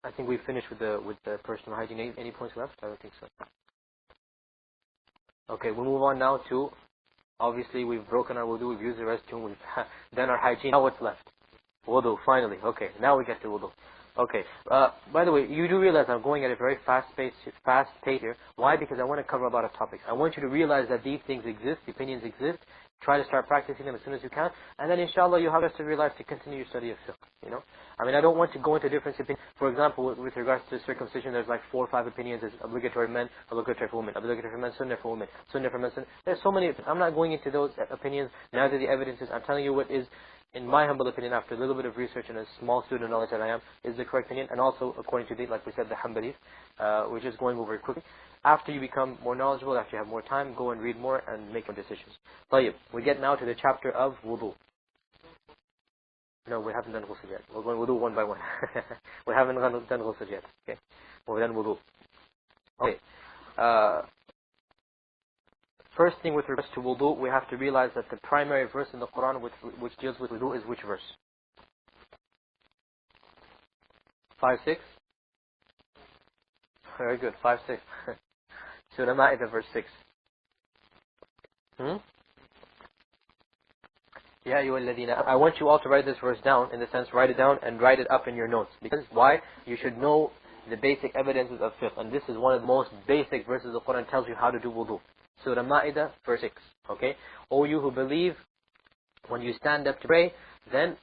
I think we've finished with the personal hygiene. Any points left? I don't think so. Okay, we'll move on now to, obviously we've broken our wudu, we've used the restroom, we've done our hygiene. Now what's left? Wudu, finally. Okay, now we get to wudu. Okay, by the way, you do realize I'm going at a very fast pace here. Why? Because I want to cover a lot of topics. I want you to realize that these things exist, the opinions exist. Try to start practicing them as soon as you can. And then inshallah you have the rest of your life to continue your study of fiqh, you know. I mean, I don't want to go into different opinions. For example, with regards to circumcision, there's like 4 or 5 opinions. There's obligatory men, obligatory for women, obligatory for men, sunnah for women, sunnah for men, sunnah. There's so many. I'm not going into those opinions, neither the evidences. I'm telling you what is, in my humble opinion, after a little bit of research and a small student knowledge that I am, is the correct opinion. And also, according to the, like we said, the Hanbalis, which is going over quickly. After you become more knowledgeable, after you have more time, go and read more and make your decisions. طيب, we get now to the chapter of wudu. No, we haven't done ghusl yet. We're going wudu one by one. We haven't done ghusl yet. Okay, we've done wudu. Okay. First thing with regards to wudu, we have to realize that the primary verse in the Quran which deals with wudu is which verse? 5, 6? Very good, 5, 6. Surah Ma'idah verse 6. Ya ayyuhalladhina. I want you all to write this verse down, in the sense, write it down and write it up in your notes. Because why? You should know the basic evidences of fiqh. And this is one of the most basic verses the Quran tells you how to do wudu. Surah Ma'idah verse 6. Okay? O you who believe, when you stand up to pray, then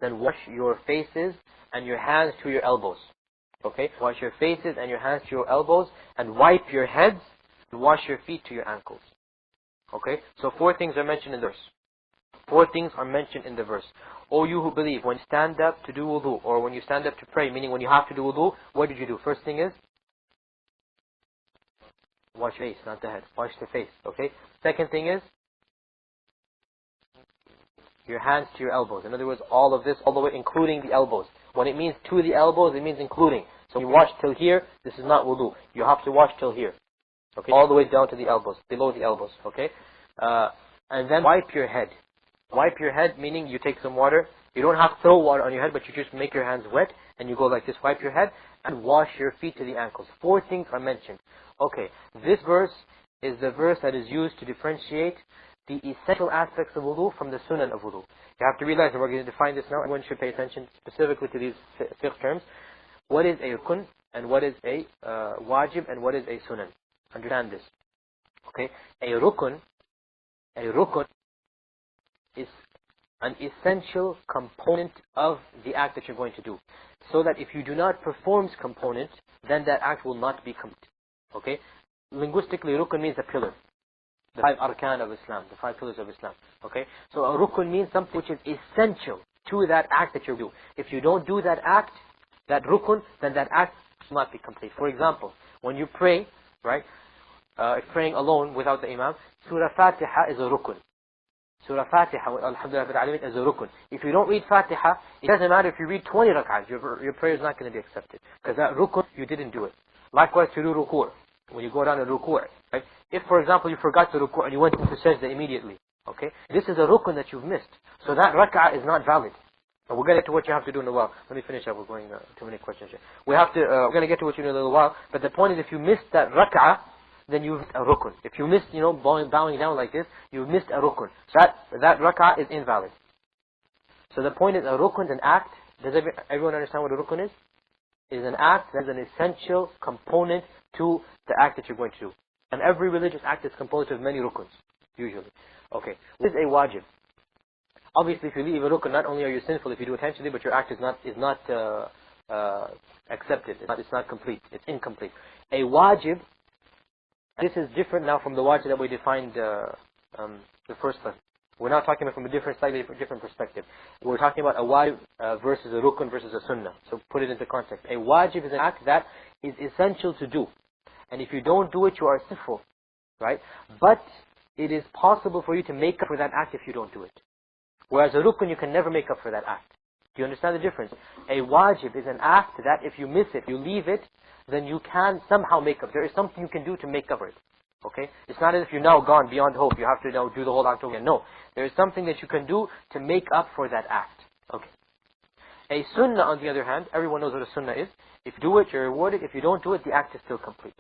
then wash your faces and your hands to your elbows. Okay? Wash your faces and your hands to your elbows, and wipe your heads, and wash your feet to your ankles. Okay? So 4 things are mentioned in the verse. 4 things are mentioned in the verse. O you who believe, when you stand up to do wudu, or when you stand up to pray, meaning when you have to do wudu, what did you do? First thing is, wash your face, not the head. Wash the face. Okay? Second thing is, your hands to your elbows. In other words, all of this, all the way, including the elbows. When it means to the elbows, it means including. So when you wash till here, this is not wudu. You have to wash till here. Okay? All the way down to the elbows, below the elbows. Okay? And then wipe your head. Wipe your head, meaning you take some water. You don't have to throw water on your head, but you just make your hands wet, and you go like this, wipe your head, and wash your feet to the ankles. 4 things are mentioned. Okay, this verse is the verse that is used to differentiate the essential aspects of wudu from the sunan of wudu. You have to realize, and we're going to define this now, everyone should pay attention specifically to these fiqh terms. What is a rukun, and what is a wajib, and what is a sunan? Understand this. Okay, a rukun is an essential component of the act that you're going to do. So that if you do not perform this component, then that act will not be complete. Okay? Linguistically, rukun means a pillar. The 5 arkan of Islam, the 5 pillars of Islam. Okay? So a rukun means something which is essential to that act that you do. If you don't do that act, that rukun, then that act will not be complete. For example, when you pray, right, praying alone without the imam, Surah Fatiha is a rukun. Surah Fatiha, Alhamdulillah Rabbil Alameen, is a rukun. If you don't read Fatiha, it doesn't matter if you read 20 rak'ahs, your prayer is not going to be accepted. Because that rukun, you didn't do it. Likewise to do ruku', when you go down to ruku', right? If, for example, you forgot to ruku' and you went into sajda immediately, okay? This is a rukun that you've missed. So that rak'ah is not valid. And we'll get to what you have to do in a while. Let me finish up. We're going too many questions here. We're going to get to what you do in a little while. But the point is, if you missed that rak'ah, then you've missed a rukun. If you missed, bowing down like this, you've missed a rukun. So that rak'ah is invalid. So the point is, a rukun is an act. Does everyone understand what a rukun is? It is an act that is an essential component to the act that you're going to do. And every religious act is composed of many rukuns, usually. Okay, what is a wajib? Obviously, if you leave a rukun, not only are you sinful if you do it intentionally, but your act is not accepted. It's not complete. It's incomplete. A wajib, this is different now from the wajib that we defined the first time. We're not talking about from a slightly different perspective. We're talking about a wajib versus a rukun versus a sunnah. So put it into context. A wajib is an act that is essential to do. And if you don't do it, you are sinful. Right? But it is possible for you to make up for that act if you don't do it. Whereas a rukun, you can never make up for that act. Do you understand the difference? A wajib is an act that if you miss it, you leave it, then you can somehow make up. There is something you can do to make up for it. Okay? It's not as if you're now gone beyond hope. You have to now do the whole act over again. No. There is something that you can do to make up for that act. Okay. A sunnah, on the other hand, everyone knows what a sunnah is. If you do it, you're rewarded. If you don't do it, the act is still complete.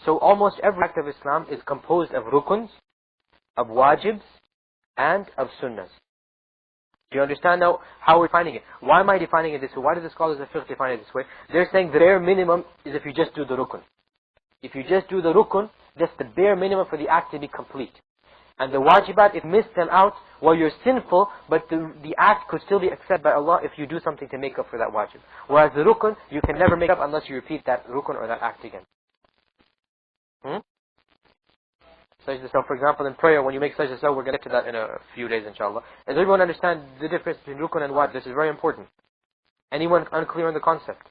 So almost every act of Islam is composed of rukuns, of wajibs, and of sunnahs. Do you understand now how we're defining it? Why am I defining it this way? Why do the scholars of fiqh define it this way? They're saying the bare minimum is if you just do the rukun. If you just do the rukun, that's the bare minimum for the act to be complete. And the wajibat, if you miss them out, well, you're sinful, but the act could still be accepted by Allah if you do something to make up for that wajib. Whereas the rukun, you can never make up unless you repeat that rukun or that act again. Sajda saw, for example, in prayer, when you make sajda saw, we're going to get to that in a few days, inshallah. Does everyone understand the difference between rukun and wajib? This is very important. Anyone unclear on the concept?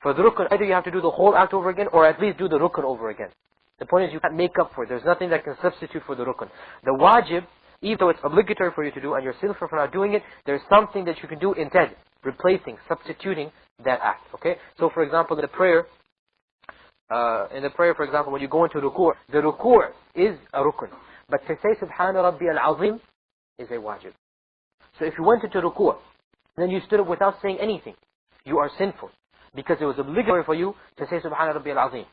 For the rukun, either you have to do the whole act over again, or at least do the rukun over again. The point is you can't make up for it. There's nothing that can substitute for the rukun. The wajib, even though it's obligatory for you to do, and you're sinful for not doing it, there's something that you can do instead, replacing, substituting that act. Okay? So for example, in the prayer, for example, when you go into ruku', the ruku' is a rukun. But to say Subhana Rabbi al-Azim is a wajib. So if you went into ruku', then you stood up without saying anything, you are sinful. Because it was obligatory for you to say Subhana Rabbi al-Azim.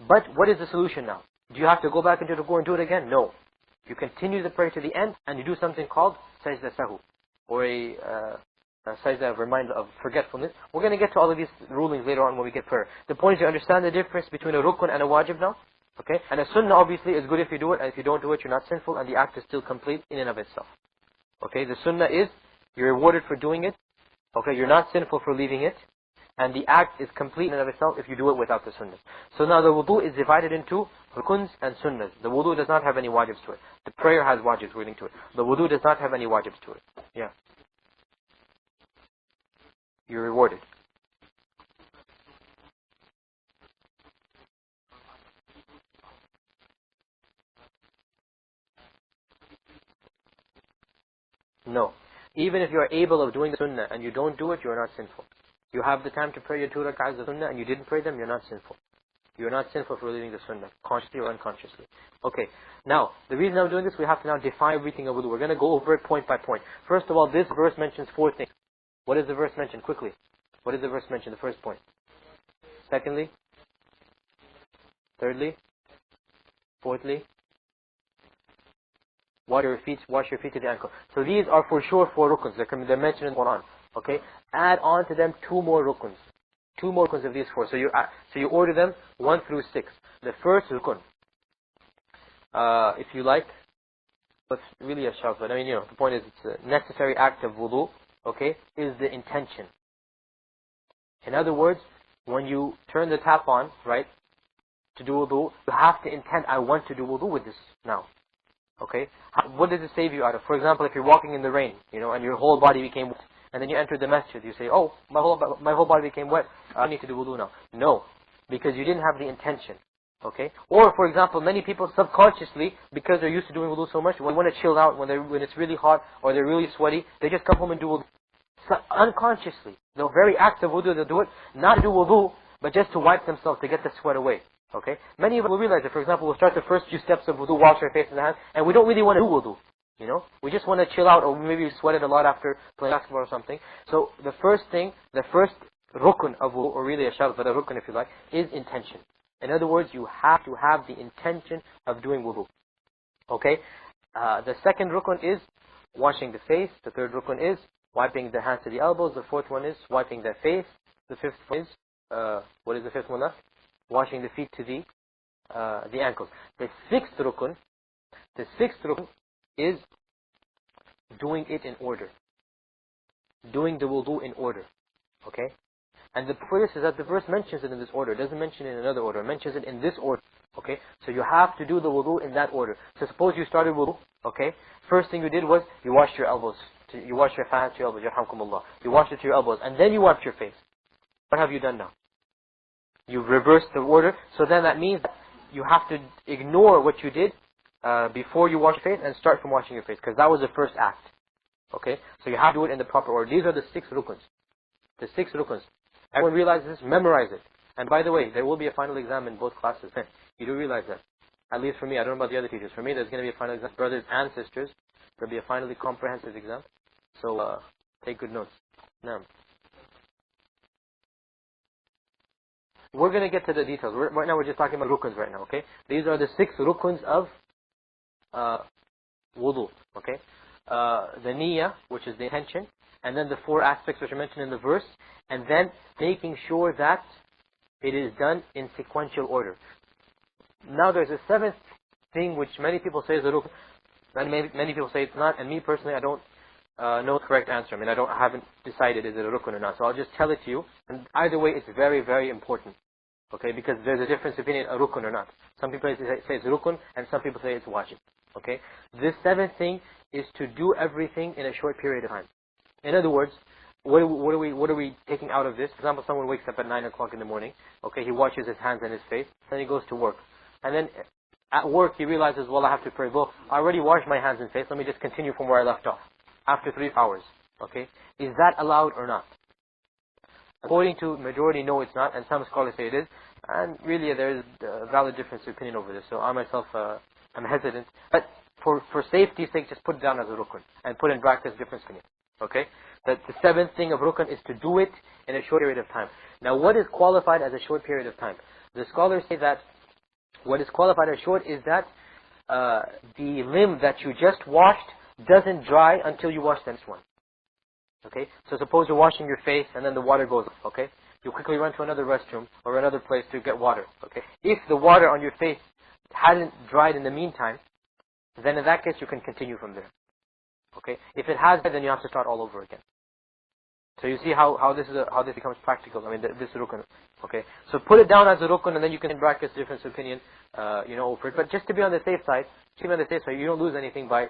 But what is the solution now? Do you have to go back into ruku' and do it again? No. You continue the prayer to the end, and you do something called sajda sahu, or a sajda of reminder of forgetfulness. We're going to get to all of these rulings later on when we get prayer. The point is you understand the difference between a rukun and a wajib now. Okay? And a sunnah obviously is good if you do it, and if you don't do it, you're not sinful, and the act is still complete in and of itself. Okay? The sunnah is, you're rewarded for doing it. Okay? You're not sinful for leaving it. And the act is complete in and of itself if you do it without the sunnah. So now the wudu is divided into rukuns and sunnahs. The wudu does not have any wajibs to it. The prayer has wajibs relating to it. The wudu does not have any wajibs to it. Yeah. You're rewarded. No. Even if you are able of doing the sunnah and you don't do it, you are not sinful. You have the time to pray your 2 rak'ahs of sunnah and you didn't pray them, you're not sinful. You're not sinful for leaving the sunnah, consciously or unconsciously. Okay, now, the reason I'm doing this, we have to now define everything of wudu. We're going to go over it point by point. First of all, this verse mentions 4 things. What does the verse mention? Quickly. What does the verse mention? The first point. Secondly? Thirdly? Fourthly? Wash your feet to the ankle. So these are for sure 4 rukuns. They're mentioned in the Quran. Okay? Add on to them 2 more rukuns. 2 more rukuns of these 4. So you order them 1 through 6. The first rukun, if you like, but really a shart, but I mean, the point is it's a necessary act of wudu, okay, is the intention. In other words, when you turn the tap on, right, to do wudu, you have to intend, I want to do wudu with this now. Okay? What does it save you out of? For example, if you're walking in the rain, and your whole body became wet, and then you enter the masjid, you say, oh, my whole body became wet, I need to do wudu now. No, because you didn't have the intention. Okay? Or, for example, many people subconsciously, because they're used to doing wudu so much, when they want to chill out, when it's really hot, or they're really sweaty, they just come home and do wudu. So unconsciously, the very act of wudu, they'll do it, not to do wudu, but just to wipe themselves, to get the sweat away. Okay? Many of us will realize that, for example, we'll start the first few steps of wudu, wash our face and hands, and we don't really want to do wudu. We just want to chill out, or maybe we sweated a lot after playing basketball or something. So the first rukun of wudu, or really a shart, but a rukun if you like, is intention. In other words, you have to have the intention of doing wudu. Okay? The second rukun is washing the face. The third rukun is wiping the hands to the elbows. The fourth one is wiping the face. The fifth one is, what is the fifth one? washing the feet to the ankles. The sixth rukun is doing it in order. Doing the wudu in order. Okay? And the purpose is that the verse mentions it in this order. It doesn't mention it in another order. It mentions it in this order. Okay? So you have to do the wudu in that order. So suppose you started wudu. Okay? First thing you did was you washed your elbows. You washed your hands to your elbows. Yarhamkumullah. You washed it to your elbows. And then you wiped your face. What have you done now? You've reversed the order. So then that means that you have to ignore what you did before you wash your face and start from washing your face. Because that was the first act. Okay? So you have to do it in the proper order. These are the 6 rukuns. The 6 rukuns. Everyone realizes this, memorize it. And by the way, there will be a final exam in both classes. You do realize that. At least for me, I don't know about the other teachers. For me, there's going to be a final exam. Brothers and sisters, there'll be a finally comprehensive exam. So, take good notes. Now, we're going to get to the details. Right now, we're just talking about rukuns right now, okay? These are the 6 rukuns of wudu, okay? The niyyah, which is the intention, and then the 4 aspects which are mentioned in the verse, and then making sure that it is done in sequential order. Now there's a 7th thing which many people say is a rukn, and many people say it's not, and me personally I don't know the correct answer. I mean, I haven't decided is it a rukn or not, so I'll just tell it to you, and either way it's very, very important, okay, because there's a difference between a rukn or not. Some people say it's rukn, and some people say it's wajib, okay. This 7th thing is to do everything in a short period of time. In other words, what are we taking out of this? For example, someone wakes up at 9 o'clock in the morning. Okay, he washes his hands and his face. Then he goes to work. And then at work he realizes, well, I have to pray. Well, I already washed my hands and face. Let me just continue from where I left off. After 3 hours. Okay, is that allowed or not? According to majority, no, it's not. And some scholars say it is. And really, there is a valid difference of opinion over this. So I myself, I'm hesitant. But for safety's sake, just put it down as a rukun. And put in brackets difference opinion. Okay? That the 7th thing of rukun is to do it in a short period of time. Now, what is qualified as a short period of time? The scholars say that what is qualified as short is that the limb that you just washed doesn't dry until you wash the next one. Okay? So suppose you're washing your face and then the water goes up. Okay? You quickly run to another restroom or another place to get water. Okay? If the water on your face hadn't dried in the meantime, then in that case you can continue from there. Okay? If it has, then you have to start all over again. So you see how this becomes practical. I mean, this rukun. Okay? So put it down as a rukun, and then you can in brackets difference opinion, over it. But just to be on the safe side, you don't lose anything by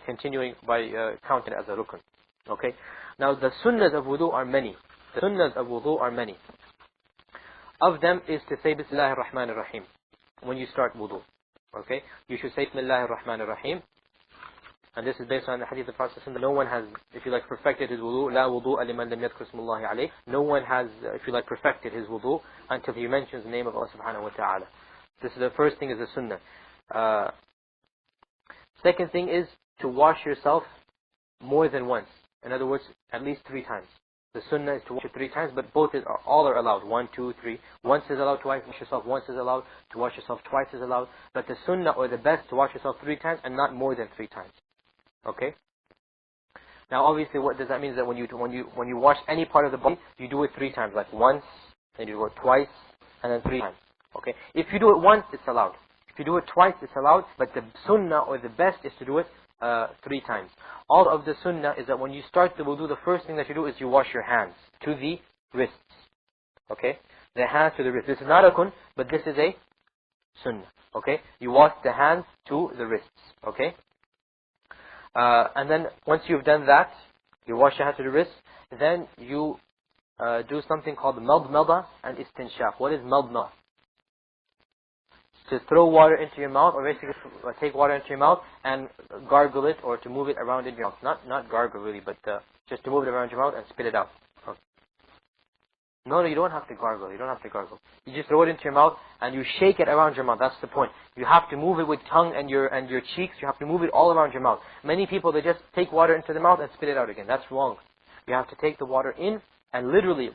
continuing by counting it as a rukun. Okay? Now the sunnahs of wudu are many. The sunnahs of wudu are many. Of them is to say Bismillahir Rahmanir Rahim when you start wudu. Okay? You should say Bismillahir Rahmanir Rahim. And this is based on the hadith of the Prophet ﷺ. No one has, if you like, perfected his wudu. La wudu'a liman lam yadhkur ismullahi alayh. No one has, if you like, perfected his wudu until he mentions the name of Allah subhanahu wa ta'ala. This is the first thing, is the sunnah. Second thing is to wash yourself more than once. In other words, at least 3 times. The sunnah is to wash it 3 times, but all are allowed. 1, 2, 3. Once is allowed to wash yourself. Once is allowed to wash yourself. Twice is allowed. But the sunnah or the best to wash yourself 3 times and not more than 3 times. Okay. Now, obviously, what does that mean? Is that when you wash any part of the body, you do it 3 times, like once, then you do it twice, and then 3 times. Okay. If you do it once, it's allowed. If you do it twice, it's allowed. But the sunnah or the best is to do it 3 times. All of the sunnah is that when you start the wudu, the first thing that you do is you wash your hands to the wrists. Okay. The hands to the wrists. This is not a kun, but this is a sunnah. Okay. You wash the hands to the wrists. Okay. And then once you've done that, you wash your hands to the wrist, then you do something called madmada and istinshaq. What is madmada? To throw water into your mouth, or basically take water into your mouth and gargle it, or to move it around in your mouth. Not gargle really, but just to move it around your mouth and spit it out. No, you don't have to gargle. You don't have to gargle. You just throw it into your mouth and you shake it around your mouth. That's the point. You have to move it with tongue and your cheeks. You have to move it all around your mouth. Many people, they just take water into the mouth and spit it out again. That's wrong. You have to take the water in and literally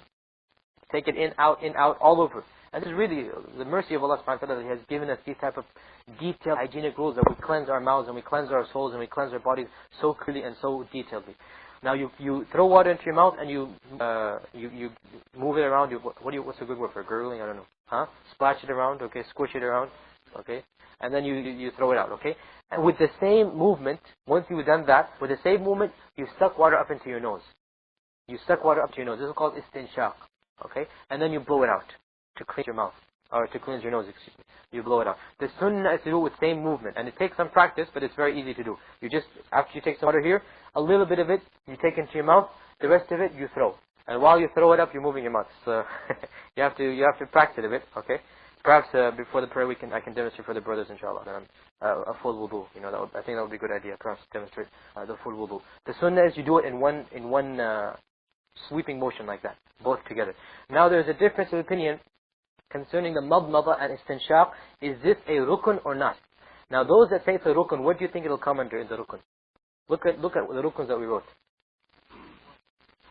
take it in, out, all over. And this is really the mercy of Allah subhanahu wa ta'ala. He has given us these type of detailed hygienic rules that we cleanse our mouths and we cleanse our souls and we cleanse our bodies so clearly and so detailedly. Now you throw water into your mouth and you move it around. What's a good word for gurgling? I don't know. Splash it around, okay, squish it around, okay, and then you throw it out, okay. And with the same movement, once you've done that, with the same movement, you suck water up into your nose. You suck water up to your nose. This is called istinshaq, okay, and then you blow it out to clean your mouth, or to cleanse your nose, excuse me. You blow it out. The sunnah is to do with same movement, and it takes some practice, but it's very easy to do. You just, after you take some water here, a little bit of it, you take into your mouth, the rest of it, you throw. And while you throw it up, you're moving your mouth. So, you have to practice it a bit, okay? Perhaps before the prayer I can demonstrate for the brothers, inshallah, a full wudu. You know, I think that would be a good idea, perhaps demonstrate the full wudu. The sunnah is you do it in one sweeping motion like that, both together. Now there's a difference of opinion concerning the madmada and istinshaq. Is this a rukun or not? Now those that say it's a rukun, what do you think it'll come under in the rukun? Look at the rukuns that we wrote.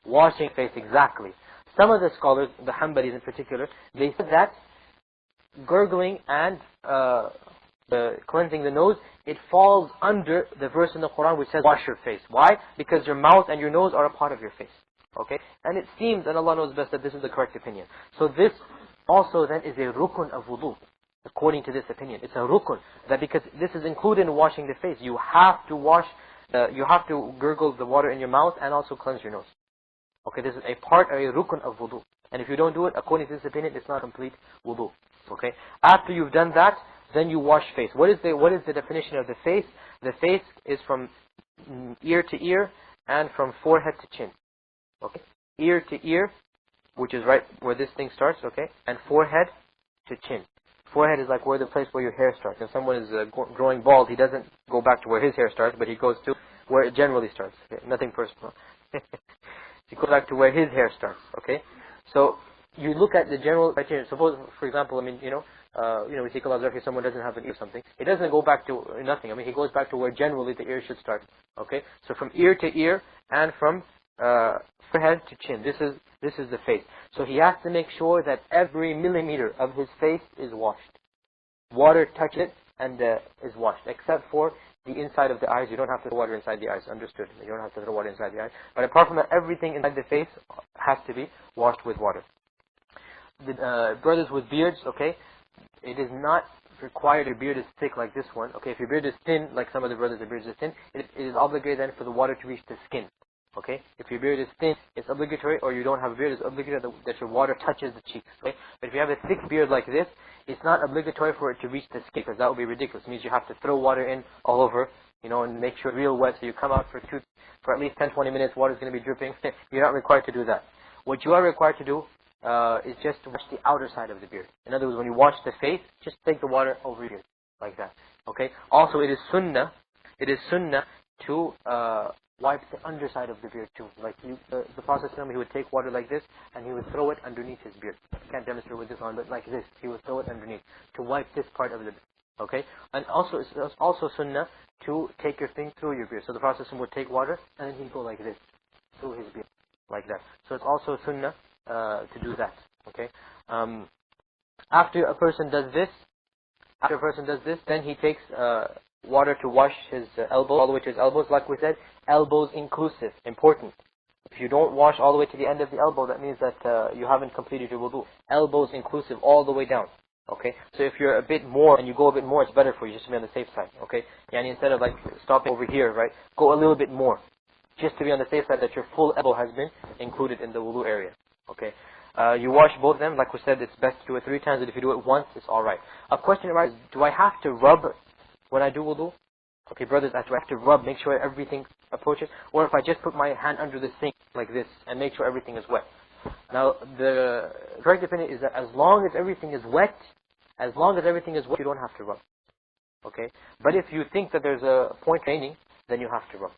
Washing face, exactly. Some of the scholars, the Hanbalis in particular, they said that gurgling and cleansing the nose, it falls under the verse in the Quran which says wash your face. Why? Because your mouth and your nose are a part of your face. Okay? And it seems, and Allah knows best, that this is the correct opinion. So this also then is a rukun of wudu, according to this opinion. It's a rukun, that because this is included in washing the face, you have to wash, you have to gurgle the water in your mouth and also cleanse your nose. Okay, this is a part or a rukun of wudu. And if you don't do it, according to this opinion, it's not complete wudu. Okay? After you've done that, then you wash face. What is the definition of the face? The face is from ear to ear and from forehead to chin. Okay? Ear to ear, which is right where this thing starts, okay? And forehead to chin. Forehead is like where the place where your hair starts. If someone is growing bald, he doesn't go back to where his hair starts, but he goes to where it generally starts. Okay? Nothing personal. He goes back to where his hair starts, okay? So, you look at the general criteria. Suppose, for example, I mean, we take a lot of if someone doesn't have an ear or something. It doesn't go back to nothing. I mean, he goes back to where generally the ear should start, okay? So from ear to ear and from forehead to chin. This is the face. So he has to make sure that every millimeter of his face is washed. Water touches it and is washed, except for the inside of the eyes. You don't have to throw water inside the eyes. Understood? You don't have to throw water inside the eyes. But apart from that, everything inside the face has to be washed with water. The brothers with beards, okay, it is not required your beard is thick like this one. Okay, if your beard is thin, like some of the brothers, the beard is thin, it is obligatory then for the water to reach the skin. Okay, if your beard is thin, it's obligatory, or you don't have a beard, it's obligatory that your water touches the cheeks. Okay, but if you have a thick beard like this, it's not obligatory for it to reach the skin, because that would be ridiculous. It means you have to throw water in all over, and make sure it's real wet. So you come out for at least 10-20 minutes, water's going to be dripping. You're not required to do that. What you are required to do is just to wash the outer side of the beard. In other words, when you wash the face, just take the water over your beard, like that. Okay. Also, it is sunnah to wipe the underside of the beard too. Like the Prophet ﷺ, he would take water like this and he would throw it underneath his beard. I can't demonstrate with this on, but like this, he would throw it underneath to wipe this part of the beard. Okay. And also, it's also sunnah to take your thing through your beard. So the Prophet ﷺ would take water and then he'd go like this through his beard, like that. So it's also sunnah to do that. Okay. After a person does this, then he takes water to wash his elbows, all the way to his elbows. Like we said, elbows inclusive, important. If you don't wash all the way to the end of the elbow, that means that you haven't completed your wudu. Elbows inclusive, all the way down. Okay, so if you're a bit more and you go a bit more, it's better for you just to be on the safe side. Okay, and instead of like stopping over here, right, go a little bit more, just to be on the safe side that your full elbow has been included in the wudu area. Okay, you wash both of them. Like we said, it's best to do it 3 times, but if you do it once, it's alright. A question arises, do I have to rub when I do wudu? Okay, brothers, do I have to rub, make sure everything approaches? Or if I just put my hand under the sink like this and make sure everything is wet? Now, the correct opinion is that as long as everything is wet, you don't have to rub. Okay? But if you think that there's a point raining, then you have to rub.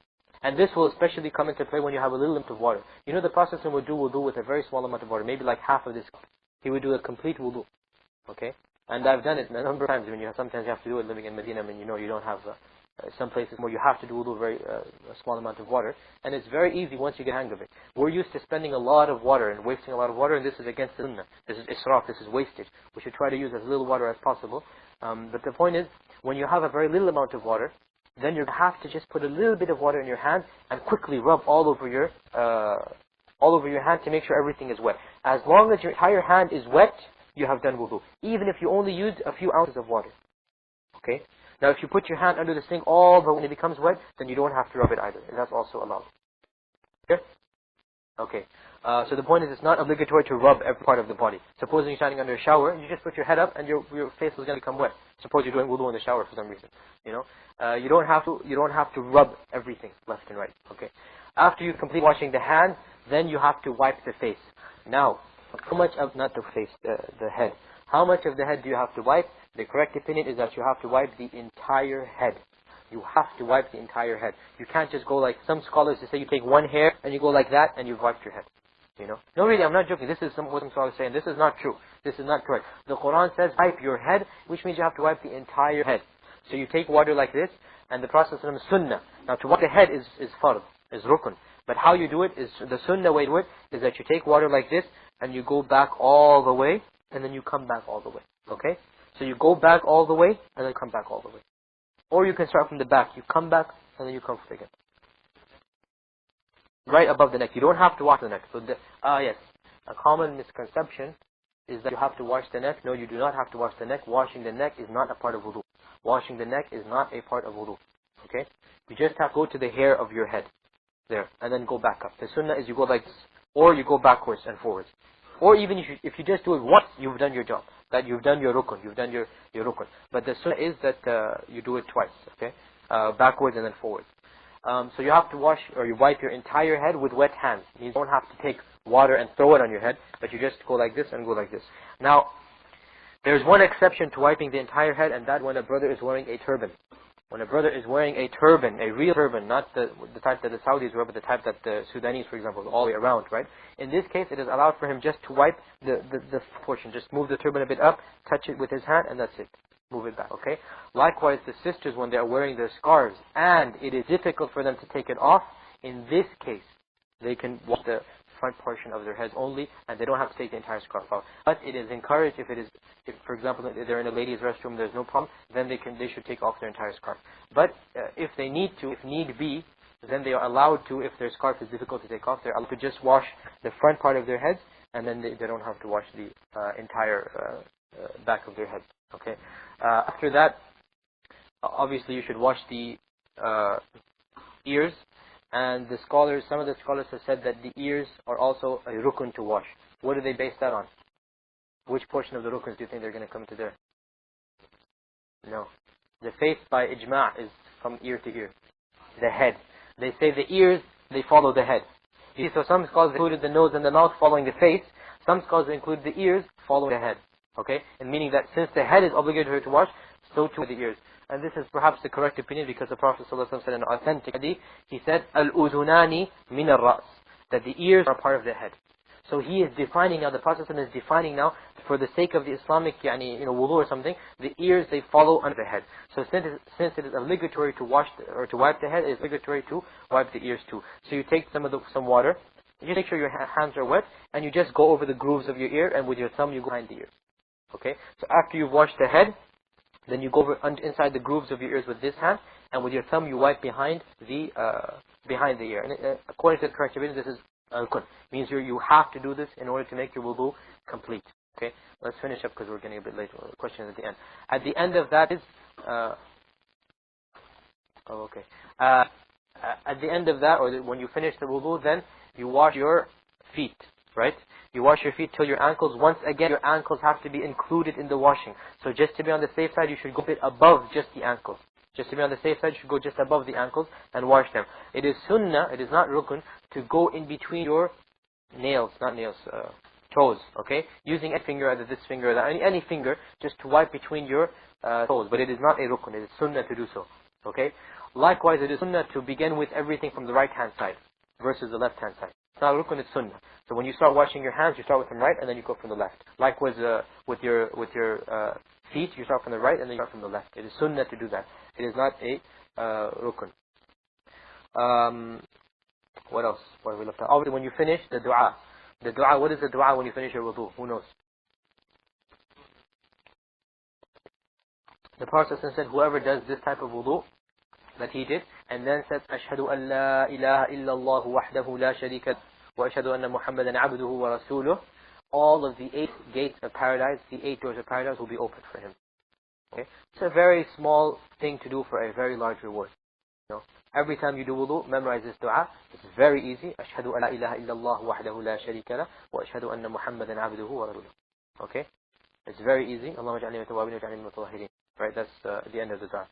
And this will especially come into play when you have a little amount of water. The Prophet would do wudu with a very small amount of water, maybe like half of this cup. He would do a complete wudu. Okay? And I've done it a number of times. Sometimes you have to do it living in Medina. You don't have some places where you have to do wudu very a small amount of water. And it's very easy once you get the hang of it. We're used to spending a lot of water and wasting a lot of water, and this is against the sunnah. This is israf, this is wastage. We should try to use as little water as possible. But the point is, when you have a very little amount of water, then you have to just put a little bit of water in your hand and quickly rub all over your hand to make sure everything is wet. As long as your entire hand is wet, you have done wudu. Even if you only use a few ounces of water. Okay? Now if you put your hand under the sink all the way and it becomes wet, then you don't have to rub it either. And that's also allowed. Okay? Okay. So the point is, it's not obligatory to rub every part of the body. Supposing you're standing under a shower, you just put your head up and your face is going to become wet. Suppose you're doing wudu in the shower for some reason. You know, you don't have to rub everything left and right. Okay. After you complete washing the hands, then you have to wipe the face. Now, how much of, not the face, the head. How much of the head do you have to wipe? The correct opinion is that you have to wipe the entire head. You have to wipe the entire head. You can't just go like some scholars say you take one hair and you go like that and you've wiped your head. You know? No, really, I'm not joking. This is what some scholars say, and this is not true. This is not correct. The Quran says wipe your head, which means you have to wipe the entire head. So you take water like this, and the Prophet ﷺ is sunnah. Now to wipe the head is fard, is rukun. But how you do it is, the sunnah way to do it is that you take water like this, and you go back all the way, and then you come back all the way. Okay? So you go back all the way, and then come back all the way. Or you can start from the back. You come back, and then you come forward again. Right above the neck. You don't have to wash the neck. So yes, a common misconception is that you have to wash the neck. No, you do not have to wash the neck. Washing the neck is not a part of wudu. Washing the neck is not a part of wudu. Okay? You just have to go to the hair of your head. There. And then go back up. The sunnah is you go like this. Or you go backwards and forwards. Or even if you just do it once, you've done your job. That you've done your rukun. You've done your rukun. But the sunnah is that you do it twice. Okay? Backwards and then forwards. So you have to wash, or you wipe your entire head with wet hands. You don't have to take water and throw it on your head, but you just go like this and go like this. Now, there's one exception to wiping the entire head, and that when a brother is wearing a turban. When a brother is wearing a turban, a real turban, not the type that the Saudis wear, but the type that the Sudanese, for example, all the way around, right? In this case, it is allowed for him just to wipe the portion. Just move the turban a bit up, touch it with his hand, and that's it. Move it back, okay? Likewise, the sisters, when they are wearing their scarves, and it is difficult for them to take it off, in this case, they can wash the front portion of their heads only, and they don't have to take the entire scarf off. But it is encouraged if, for example, they're in a ladies' restroom, there's no problem, then they should take off their entire scarf. But if they need to, if need be, then they are allowed to, if their scarf is difficult to take off, they're allowed to just wash the front part of their heads, and then they don't have to wash the entire back of their head. Okay. After that, obviously you should wash the ears, and some of the scholars have said that the ears are also a rukun to wash. What do they base that on? Which portion of the rukuns do you think they're going to come to there? No. The face by ijma' is from ear to ear. The head. They say the ears, they follow the head. You see, so some scholars included the nose and the mouth following the face. Some scholars include the ears following the head. Okay? And meaning that since the head is obligatory to wash, so too the ears. And this is perhaps the correct opinion because the Prophet ﷺ said in an authentic hadith, he said, Al-udhunani min al-ra's, that the ears are part of the head. So he is defining now, the Prophet ﷺ is defining now, for the sake of the Islamic, wudu or something, the ears, they follow under the head. So since it is obligatory to wash, or to wipe the head, it is obligatory to wipe the ears too. So you take some water, you make sure your hands are wet, and you just go over the grooves of your ear, and with your thumb you go behind the ears. Okay? So after you've washed the head, then you go over inside the grooves of your ears with this hand, and with your thumb you wipe behind the ear. And according to the correct opinion, this is al-kun. Means you have to do this in order to make your wudu complete. Okay? Let's finish up because we're getting a bit late. Questions at the end. At the end of that is at the end of that, or when you finish the wudu, then you wash your feet, right? You wash your feet till your ankles. Once again, your ankles have to be included in the washing. So just to be on the safe side, you should go a bit above just the ankles. Just to be on the safe side, you should go just above the ankles and wash them. It is sunnah, it is not rukun, to go in between your toes, okay? Using a finger, either this finger or that, any finger, just to wipe between your toes. But it is not a rukun, it is sunnah to do so, okay? Likewise, it is sunnah to begin with everything from the right hand side versus the left hand side. It's not rukun, it's sunnah. So when you start washing your hands, you start with from right and then you go from the left. Likewise, with your feet, you start from the right and then you start from the left. It is sunnah to do that. It is not a rukun. What else? What have we left out? Obviously, when you finish, the dua. The dua, what is the dua when you finish your wudu? Who knows? The Prophet said, whoever does this type of wudu that he did, and then said, Ashhadu an la ilaha illallah wahdahu la sharika wa ashhadu anna Muhammadan abduhu wa rasuluh, all of the 8 gates of paradise, the 8 doors of paradise will be opened for him. Okay? It's a very small thing to do for a very large reward. You know? Every time you do wudu, memorize this dua. It's very easy. أشهد أن لا إله إلا الله وحده لا شريك له وأشهد أن محمدا عبده ورسوله. Okay? It's very easy. اللهم اجعلني من التوابين واجعلني من المتطهرين. Right? That's the end of the dua.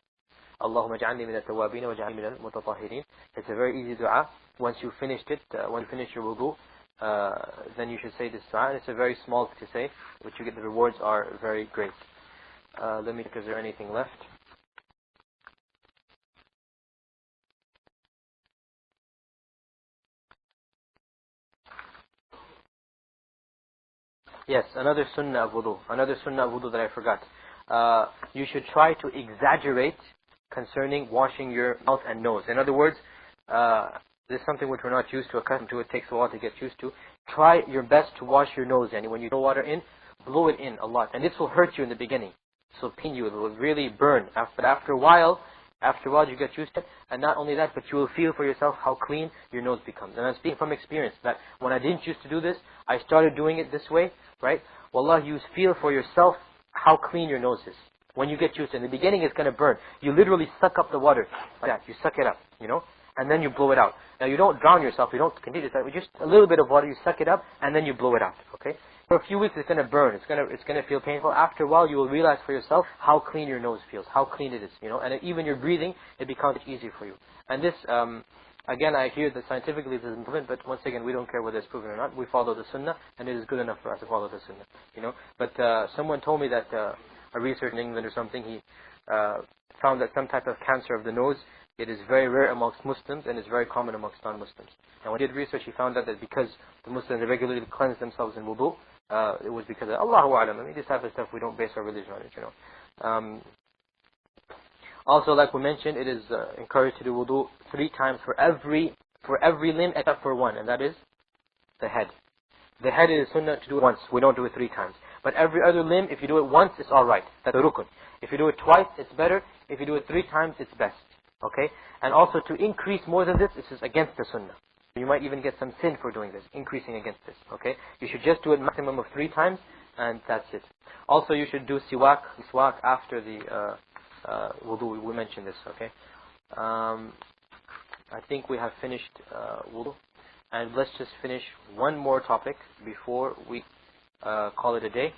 اللهم اجعلني من التوابين واجعلني من المتطهرين. It's a very easy dua. Once you finished it, when you finish your wudu, then you should say this dua. And it's a very small to say, but you get the rewards are very great. Let me check, is there anything left? Yes, another sunnah of wudu. Another sunnah of wudu that I forgot. You should try to exaggerate concerning washing your mouth and nose. In other words, this is something which we're not used to, accustomed to. It takes a while to get used to. Try your best to wash your nose. And when you throw water in, blow it in a lot. And this will hurt you in the beginning. This will pain you. It will really burn. But after a while, you get used to it. And not only that, but you will feel for yourself how clean your nose becomes. And I'm speaking from experience that when I didn't used to do this, I started doing it this way, right? Wallah, you feel for yourself how clean your nose is. When you get used to it. In the beginning, it's going to burn. You literally suck up the water like that. You suck it up, you know, and then you blow it out. Now, you don't drown yourself. You don't continue to suck it. Just a little bit of water, you suck it up, and then you blow it out, okay? For a few weeks, it's going to burn. It's going to feel painful. After a while, you will realize for yourself how clean your nose feels, how clean it is, you know, and even your breathing, it becomes easier for you. And this, again, I hear that scientifically this is proven, but once again, we don't care whether it's proven or not. We follow the sunnah, and it is good enough for us to follow the sunnah, you know. But someone told me that a researcher in England or something, he found that some type of cancer of the nose, it is very rare amongst Muslims and is very common amongst non-Muslims. And when he did research, he found out that because the Muslims regularly cleanse themselves in wudu, it was because of Allahu A'lam. I mean, this type of stuff, we don't base our religion on it, you know. Also, like we mentioned, it is encouraged to do wudu 3 times for every limb except for one, and that is the head. The head is sunnah to do it once. We don't do it 3 times. But every other limb, if you do it once, it's alright. That's a rukun. If you do it twice, it's better. If you do it 3 times, it's best. Okay? And also to increase more than this is against the sunnah. You might even get some sin for doing this, increasing against this. Okay? You should just do it maximum of 3 times, and that's it. Also, you should do miswak after the wudu. We mentioned this. Okay? I think we have finished wudu. And let's just finish one more topic before we call it a day.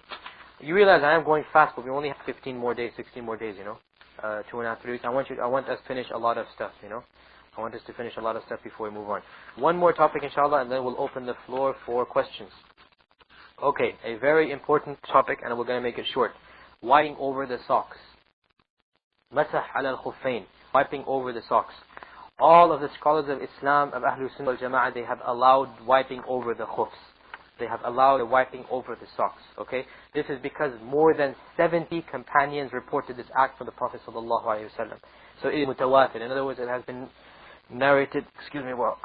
You realize I am going fast, but we only have 15 more days, 16 more days, you know. 2.5, 3 weeks. I want us to finish a lot of stuff, you know. I want us to finish a lot of stuff before we move on. One more topic, inshallah, and then we'll open the floor for questions. Okay, a very important topic, and we're going to make it short. Wiping over the socks. Masah ala al-khuffayn. Wiping over the socks. All of the scholars of Islam, of Ahlul Sunnah wal Jama'ah, they have allowed wiping over the khufs. They have allowed the wiping over the socks. Okay? This is because more than 70 companions reported this act from the Prophet sallallahu alaihi wasallam. So it is mutawatir. In other words, it has been narrated. Excuse me, well,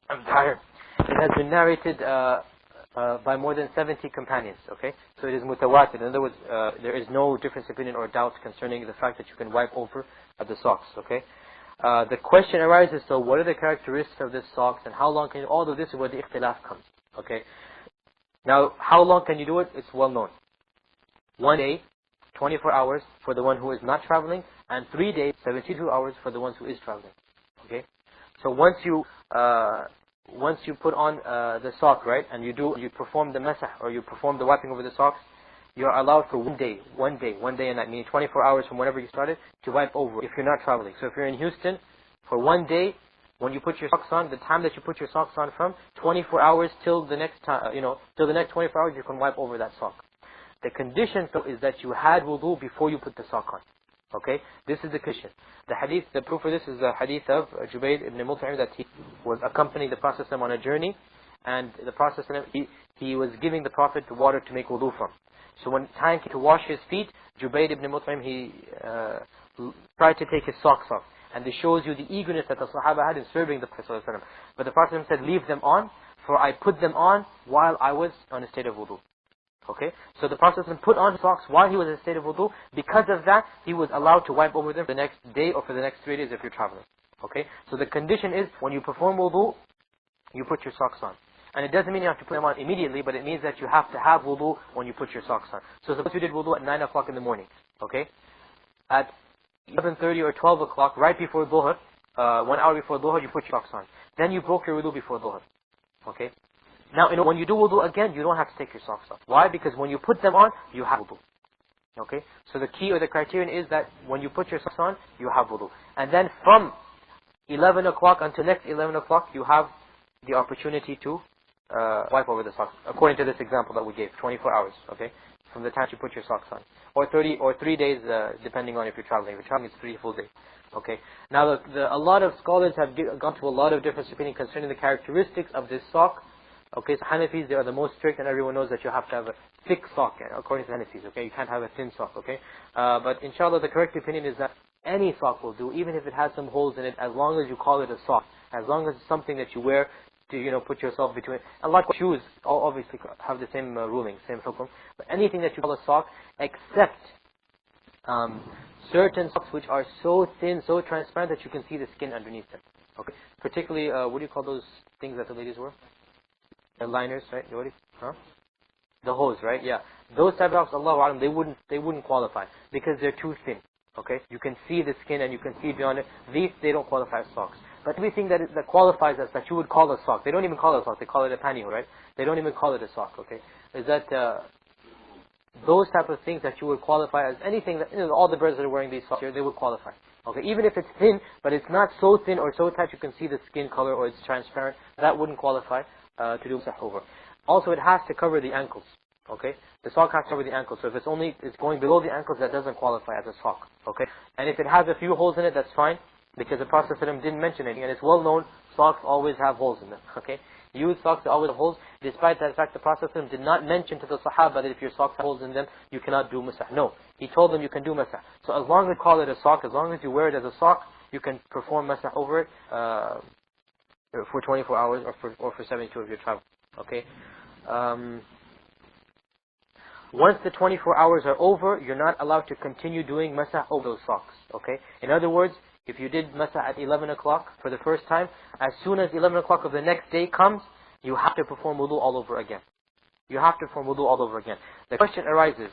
I'm tired. It has been narrated by more than 70 companions. Okay? So it is mutawatir. In other words, there is no difference of opinion or doubt concerning the fact that you can wipe over the socks. Okay? The question arises, so what are the characteristics of this socks and how long can you, all of this is where the ikhtilaf comes. Okay. Now, how long can you do it? It's well known. 1 day, 24 hours for the one who is not traveling, and 3 days, 72 hours for the ones who is traveling. Okay. So once you put on the sock, right, and you perform the masah, or you perform the wiping over the socks, you are allowed for 1 day and night, meaning 24 hours from whenever you started, to wipe over if you're not traveling. So if you're in Houston, for 1 day, when you put your socks on, the time that you put your socks on from, 24 hours till the next time, till the next 24 hours, you can wipe over that sock. The condition though is that you had wudu before you put the sock on. Okay? This is the condition. The hadith, the proof for this is the hadith of Jubayd ibn Mut'im, that he was accompanying the Prophet on a journey, and the Prophet he was giving the Prophet the water to make wudu from. So when time came to wash his feet, Jubayd ibn Mut'im, he tried to take his socks off. And this shows you the eagerness that the Sahaba had in serving the Prophet ﷺ. But the Prophet said, leave them on, for I put them on while I was on a state of wudu. Okay? So the Prophet ﷺ put on socks while he was in a state of wudu. Because of that, he was allowed to wipe over them for the next day or for the next 3 days if you're traveling. Okay? So the condition is, when you perform wudu, you put your socks on. And it doesn't mean you have to put them on immediately, but it means that you have to have wudu when you put your socks on. So suppose you did wudu at 9 o'clock in the morning, okay? At 11:30 or 12 o'clock, right before dhuhr, 1 hour before dhuhr, you put your socks on. Then you broke your wudu before dhuhr, okay? Now, when you do wudu again, you don't have to take your socks off. Why? Because when you put them on, you have wudu. Okay? So the key or the criterion is that when you put your socks on, you have wudu. And then from 11 o'clock until next 11 o'clock, you have the opportunity to wipe over the socks. According to this example that we gave, 24 hours, okay? From the time you put your socks on. Or 3 days, depending on if you're traveling. If you're traveling, it's 3 full days. Okay? Now, a lot of scholars have gone to a lot of different opinions concerning the characteristics of this sock. Okay, so Hanafis, they are the most strict, and everyone knows that you have to have a thick sock, according to Hanafis, okay? You can't have a thin sock, okay? But inshallah, the correct opinion is that any sock will do, even if it has some holes in it, as long as you call it a sock. As long as it's something that you wear to, put yourself between. And like shoes, all obviously have the same ruling, same hukum. But anything that you call a sock, except certain socks which are so thin, so transparent that you can see the skin underneath them. Okay? Particularly, what do you call those things that the ladies wear? The liners, right? The hose, right? Yeah. Those type of socks, Allahu A'lam, they wouldn't qualify because they're too thin. Okay? You can see the skin and you can see beyond it. These, they don't qualify as socks. But everything that qualifies as that you would call a sock, they don't even call it a sock, they call it a pantyhose, right? They don't even call it a sock, okay? Is that those type of things that you would qualify as anything that, all the brothers that are wearing these socks here, they would qualify. Okay, even if it's thin, but it's not so thin or so tight you can see the skin color or it's transparent, that wouldn't qualify to do masah over. Also, it has to cover the ankles. Okay, the sock has to cover the ankles. So if it's going below the ankles, that doesn't qualify as a sock. Okay, and if it has a few holes in it, that's fine, because the Prophet ﷺ didn't mention anything, and it's well known socks always have holes in them. Okay, used socks always have holes, despite that fact the Prophet ﷺ did not mention to the Sahaba that if your socks have holes in them, you cannot do masah. No, he told them you can do masah. So as long as you call it a sock, as long as you wear it as a sock, you can perform masah over it for 24 hours or for 72 of your travel. Okay. Once the 24 hours are over, you're not allowed to continue doing masah over those socks. Okay. In other words, if you did masah at 11 o'clock for the first time, as soon as 11 o'clock of the next day comes, you have to perform wudu all over again. You have to perform wudu all over again. The question arises,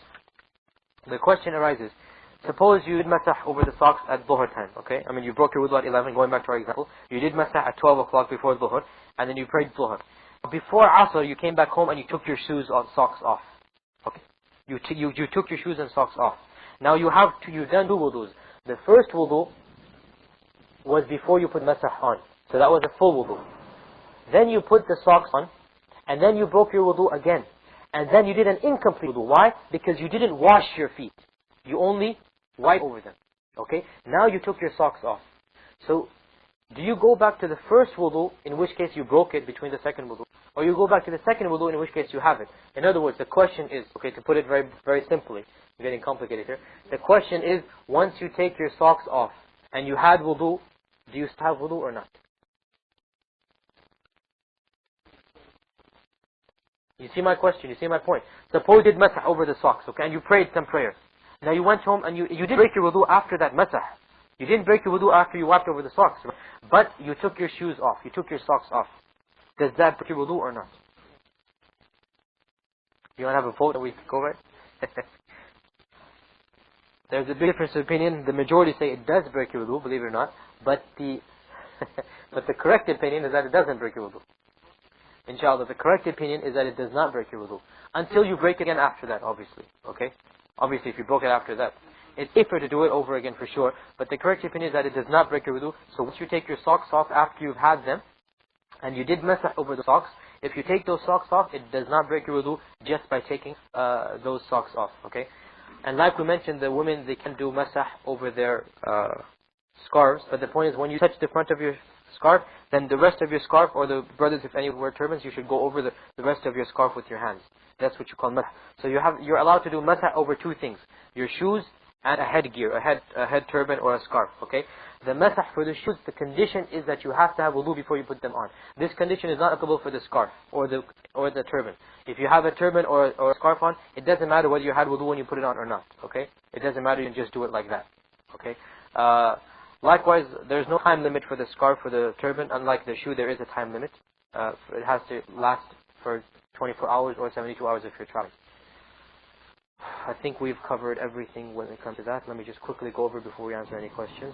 suppose you did masah over the socks at dhuhr time, okay? I mean, you broke your wudu at 11, going back to our example. You did masah at 12 o'clock before dhuhr, and then you prayed dhuhr. Before asr, you came back home and you took your shoes or socks off. Okay? You took your shoes and socks off. Now you've done two wudus. The first wudu was before you put masah on. So that was a full wudu. Then you put the socks on, and then you broke your wudu again. And then you did an incomplete wudu. Why? Because you didn't wash your feet. You only wiped over them. Okay? Now you took your socks off. So, do you go back to the first wudu, in which case you broke it between the second wudu? Or you go back to the second wudu, in which case you have it? In other words, the question is, okay, to put it very, very simply, I'm getting complicated here. The question is, once you take your socks off, and you had wudu, do you still have wudu or not? You see my question, you see my point. Suppose you did masah over the socks, okay, and you prayed some prayers. Now you went home and you did break your wudu after that masah. You didn't break your wudu after you wiped over the socks. But you took your shoes off, you took your socks off. Does that break your wudu or not? You want to have a vote that we go right? There's a big difference of opinion. The majority say it does break your wudu, believe it or not. But the correct opinion is that it doesn't break your wudu. Inshallah, the correct opinion is that it does not break your wudu. Until you break it again after that, obviously. Okay? Obviously, if you broke it after that. It's safer to do it over again for sure. But the correct opinion is that it does not break your wudu. So once you take your socks off after you've had them, and you did masah over the socks, if you take those socks off, it does not break your wudu just by taking those socks off. Okay? And like we mentioned, the women, they can do masah over their scarves. But the point is, when you touch the front of your scarf, then the rest of your scarf, or the brothers, if any wear turbans, you should go over the rest of your scarf with your hands. That's what you call masah. So you're allowed to do masah over two things: your shoes and a headgear, a head turban or a scarf. Okay. The masah for the shoes, the condition is that you have to have wudu before you put them on. This condition is not applicable for the scarf or the turban. If you have a turban or a scarf on, it doesn't matter whether you had wudu when you put it on or not. Okay. It doesn't matter. You can just do it like that. Okay. Likewise, there's no time limit for the scarf or the turban. Unlike the shoe, there is a time limit. It has to last for 24 hours or 72 hours if you're traveling. I think we've covered everything when it comes to that. Let me just quickly go over before we answer any questions.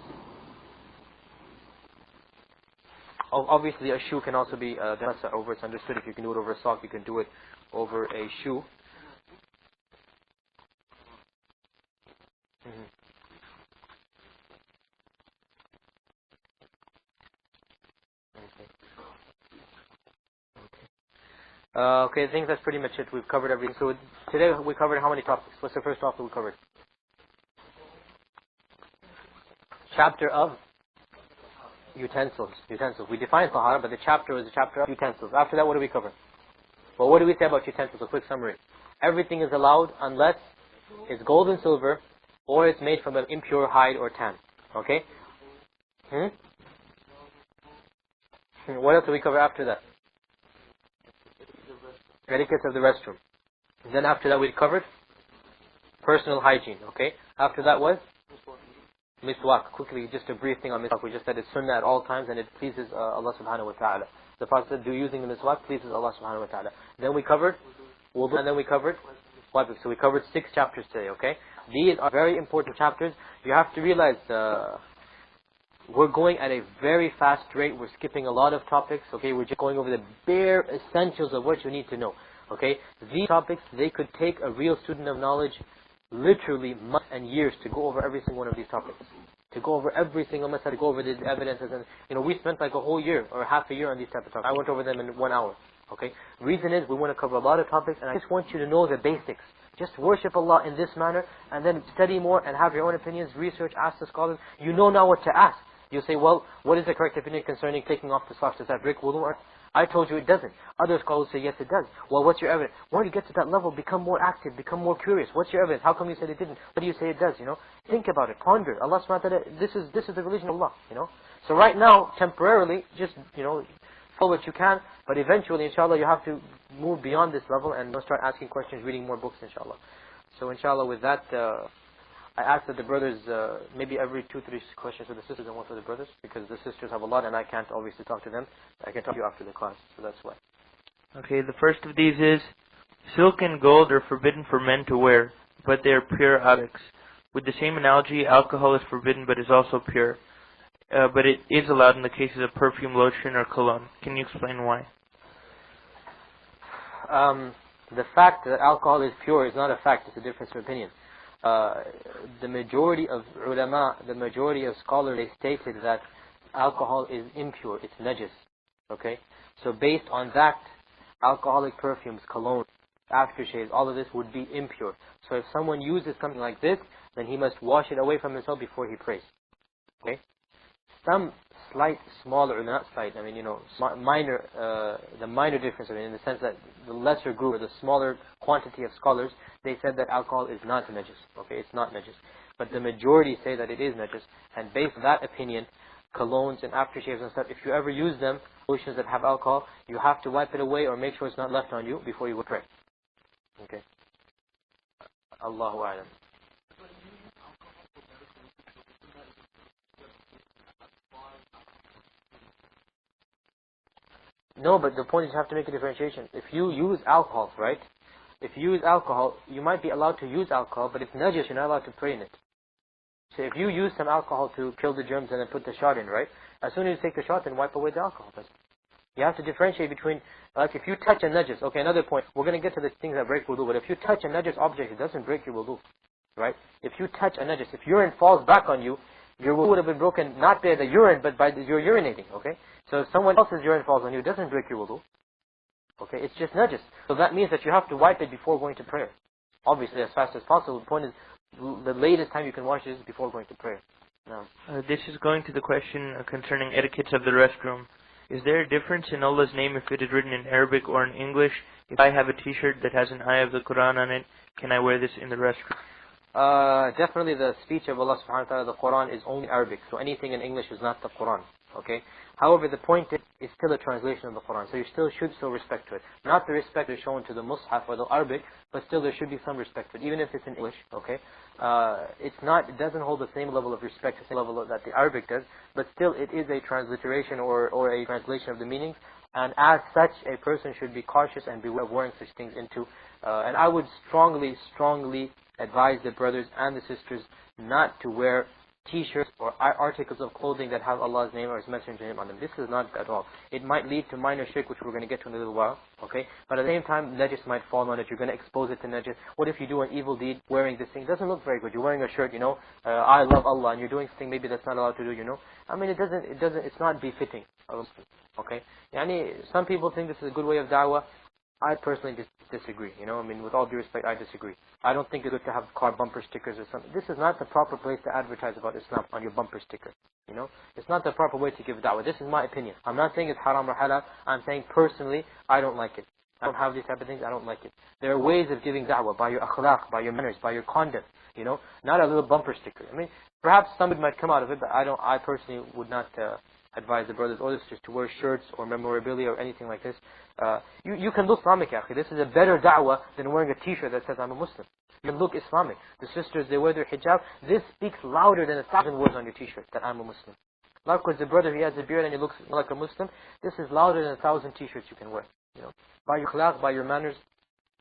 Obviously, a shoe can also be over. It's understood. If you can do it over a sock, you can do it over a shoe. Okay, I think that's pretty much it. We've covered everything. So today we covered how many topics? What's the first topic we covered? Chapter of utensils. Utensils. We defined tahara, but the chapter was the chapter of utensils. After that, what do we cover? Well, what do we say about utensils? A quick summary. Everything is allowed unless it's gold and silver, or it's made from an impure hide or tan. Okay? What else do we cover after that? Etiquette of the restroom. Then after that we covered personal hygiene. Okay? After that was miswak. Quickly, just a brief thing on miswak. We just said it's sunnah at all times and it pleases Allah subhanahu wa ta'ala. The Prophet said, do using the miswak pleases Allah subhanahu wa ta'ala. Then we covered wudu, and then we covered wiping. So we covered 6 chapters today. Okay? These are very important chapters. You have to realize we're going at a very fast rate. We're skipping a lot of topics. Okay, we're just going over the bare essentials of what you need to know. Okay, these topics, they could take a real student of knowledge literally months and years to go over every single one of these topics. To go over every single method, to go over the evidences, and we spent like a whole year or half a year on these type of topics. I went over them in 1 hour. Okay, reason is we want to cover a lot of topics, and I just want you to know the basics. Just worship Allah in this manner, and then study more and have your own opinions, research, ask the scholars. You know now what to ask. You say, well, what is the correct opinion concerning taking off the socks? Does that break wudu? I told you it doesn't. Other scholars say, yes, it does. Well, what's your evidence? When you get to that level, become more active, become more curious. What's your evidence? How come you said it didn't? What do you say it does? Think about it, ponder. Allah subhanahu wa ta'ala, this is the religion of Allah. So right now, temporarily, just follow what you can, but eventually, inshallah, you have to move beyond this level and start asking questions, reading more books, inshallah. So inshallah, with that, I ask that the brothers, maybe every 2-3 questions for the sisters and one for the brothers, because the sisters have a lot and I can't obviously talk to them. I can talk to you after the class, so that's why. Okay, the first of these is, silk and gold are forbidden for men to wear, but they are pure objects. With the same analogy, alcohol is forbidden but is also pure. But it is allowed in the cases of perfume, lotion, or cologne. Can you explain why? The fact that alcohol is pure is not a fact, it's a difference of opinion. The majority of ulama, the majority of scholars, they stated that alcohol is impure, it's najis. Okay? So based on that, alcoholic perfumes, cologne, aftershaves, all of this would be impure. So if someone uses something like this, then he must wash it away from himself before he prays. Okay? Some slight, smaller, not slight, minor, the minor difference in the sense that the lesser group or the smaller quantity of scholars, they said that alcohol is not najis. Okay, it's not najis. But the majority say that it is najis. And based on that opinion, colognes and aftershaves and stuff, if you ever use them, lotions that have alcohol, you have to wipe it away or make sure it's not left on you before you would pray. Okay. Allahu a'lam. No, but the point is you have to make a differentiation. If you use alcohol, right? If you use alcohol, you might be allowed to use alcohol, but if najis, you're not allowed to pray in it. So if you use some alcohol to kill the germs and then put the shot in, right? As soon as you take the shot, then wipe away the alcohol. You have to differentiate between, like if you touch a najis, okay, another point, we're going to get to the things that break wudu, but if you touch a najis object, it doesn't break your wudu, right? If you touch a najis, if urine falls back on you, your wudu would have been broken not by the urine, but by your urinating, okay? So if someone else's urine falls on you, it doesn't break your wudu. Okay, it's just najis. So that means that you have to wipe it before going to prayer. Obviously, as fast as possible. The point is, the latest time you can wash it is before going to prayer. No. This is going to the question concerning etiquettes of the restroom. Is there a difference in Allah's name if it is written in Arabic or in English? If I have a t-shirt that has an ayah of the Quran on it, can I wear this in the restroom? Definitely the speech of Allah subhanahu wa ta'ala, the Quran is only Arabic. So anything in English is not the Quran. Okay. However, the point is, it's still a translation of the Quran, so you should respect to it. Not the respect is shown to the Mus'haf or the Arabic, but still there should be some respect to it, even if it's in English. Okay. It doesn't hold the same level of respect, the same level that the Arabic does, but still it is a transliteration or a translation of the meanings. And as such, a person should be cautious and beware of wearing such things into. And I would strongly advise the brothers and the sisters not to wear T-shirts or articles of clothing that have Allah's name or His Messenger name on them. This is not at all. It might lead to minor shirk, which we're going to get to in a little while. Okay, but at the same time, najis might fall on it. You're going to expose it to najis. What if you do an evil deed wearing this thing? It doesn't look very good. You're wearing a shirt, I love Allah, and you're doing something maybe that's not allowed to do. I mean, it's not befitting of a Muslim. Okay, some people think this is a good way of da'wah. I personally disagree. With all due respect, I disagree. I don't think it's good to have car bumper stickers or something. This is not the proper place to advertise about Islam on your bumper sticker. It's not the proper way to give da'wah. This is my opinion. I'm not saying it's haram or halal. I'm saying personally, I don't like it. I don't have these type of things. I don't like it. There are ways of giving da'wah by your akhlaq, by your manners, by your conduct. Not a little bumper sticker. Perhaps somebody might come out of it, but I personally would not advise the brothers or the sisters to wear shirts or memorabilia or anything like this. You can look Islamic, akhi. This is a better da'wah than wearing a t-shirt that says I'm a Muslim. You can look Islamic. The sisters, they wear their hijab. This speaks louder than 1,000 words on your t-shirt that I'm a Muslim. Likewise, the brother, he has a beard and he looks like a Muslim. This is louder than 1,000 t-shirts you can wear. By your akhlaq, by your manners,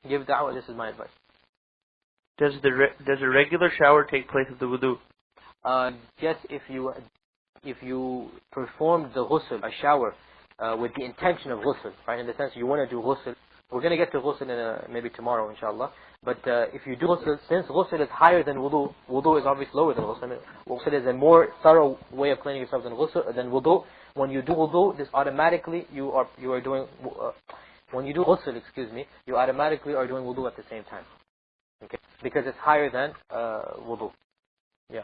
give da'wah. This is my advice. Does a regular shower take place of the wudu? Yes, if you perform the ghusl, a shower, with the intention of ghusl, right? In the sense you want to do ghusl. We're going to get to ghusl maybe tomorrow, inshallah. But if you do ghusl, since ghusl is higher than wudu, wudu is obviously lower than ghusl. Ghusl is a more thorough way of cleaning yourself than wudu. When you do wudu, this automatically you are doing. When you do ghusl, you automatically are doing wudu at the same time. Okay, because it's higher than wudu. Yeah.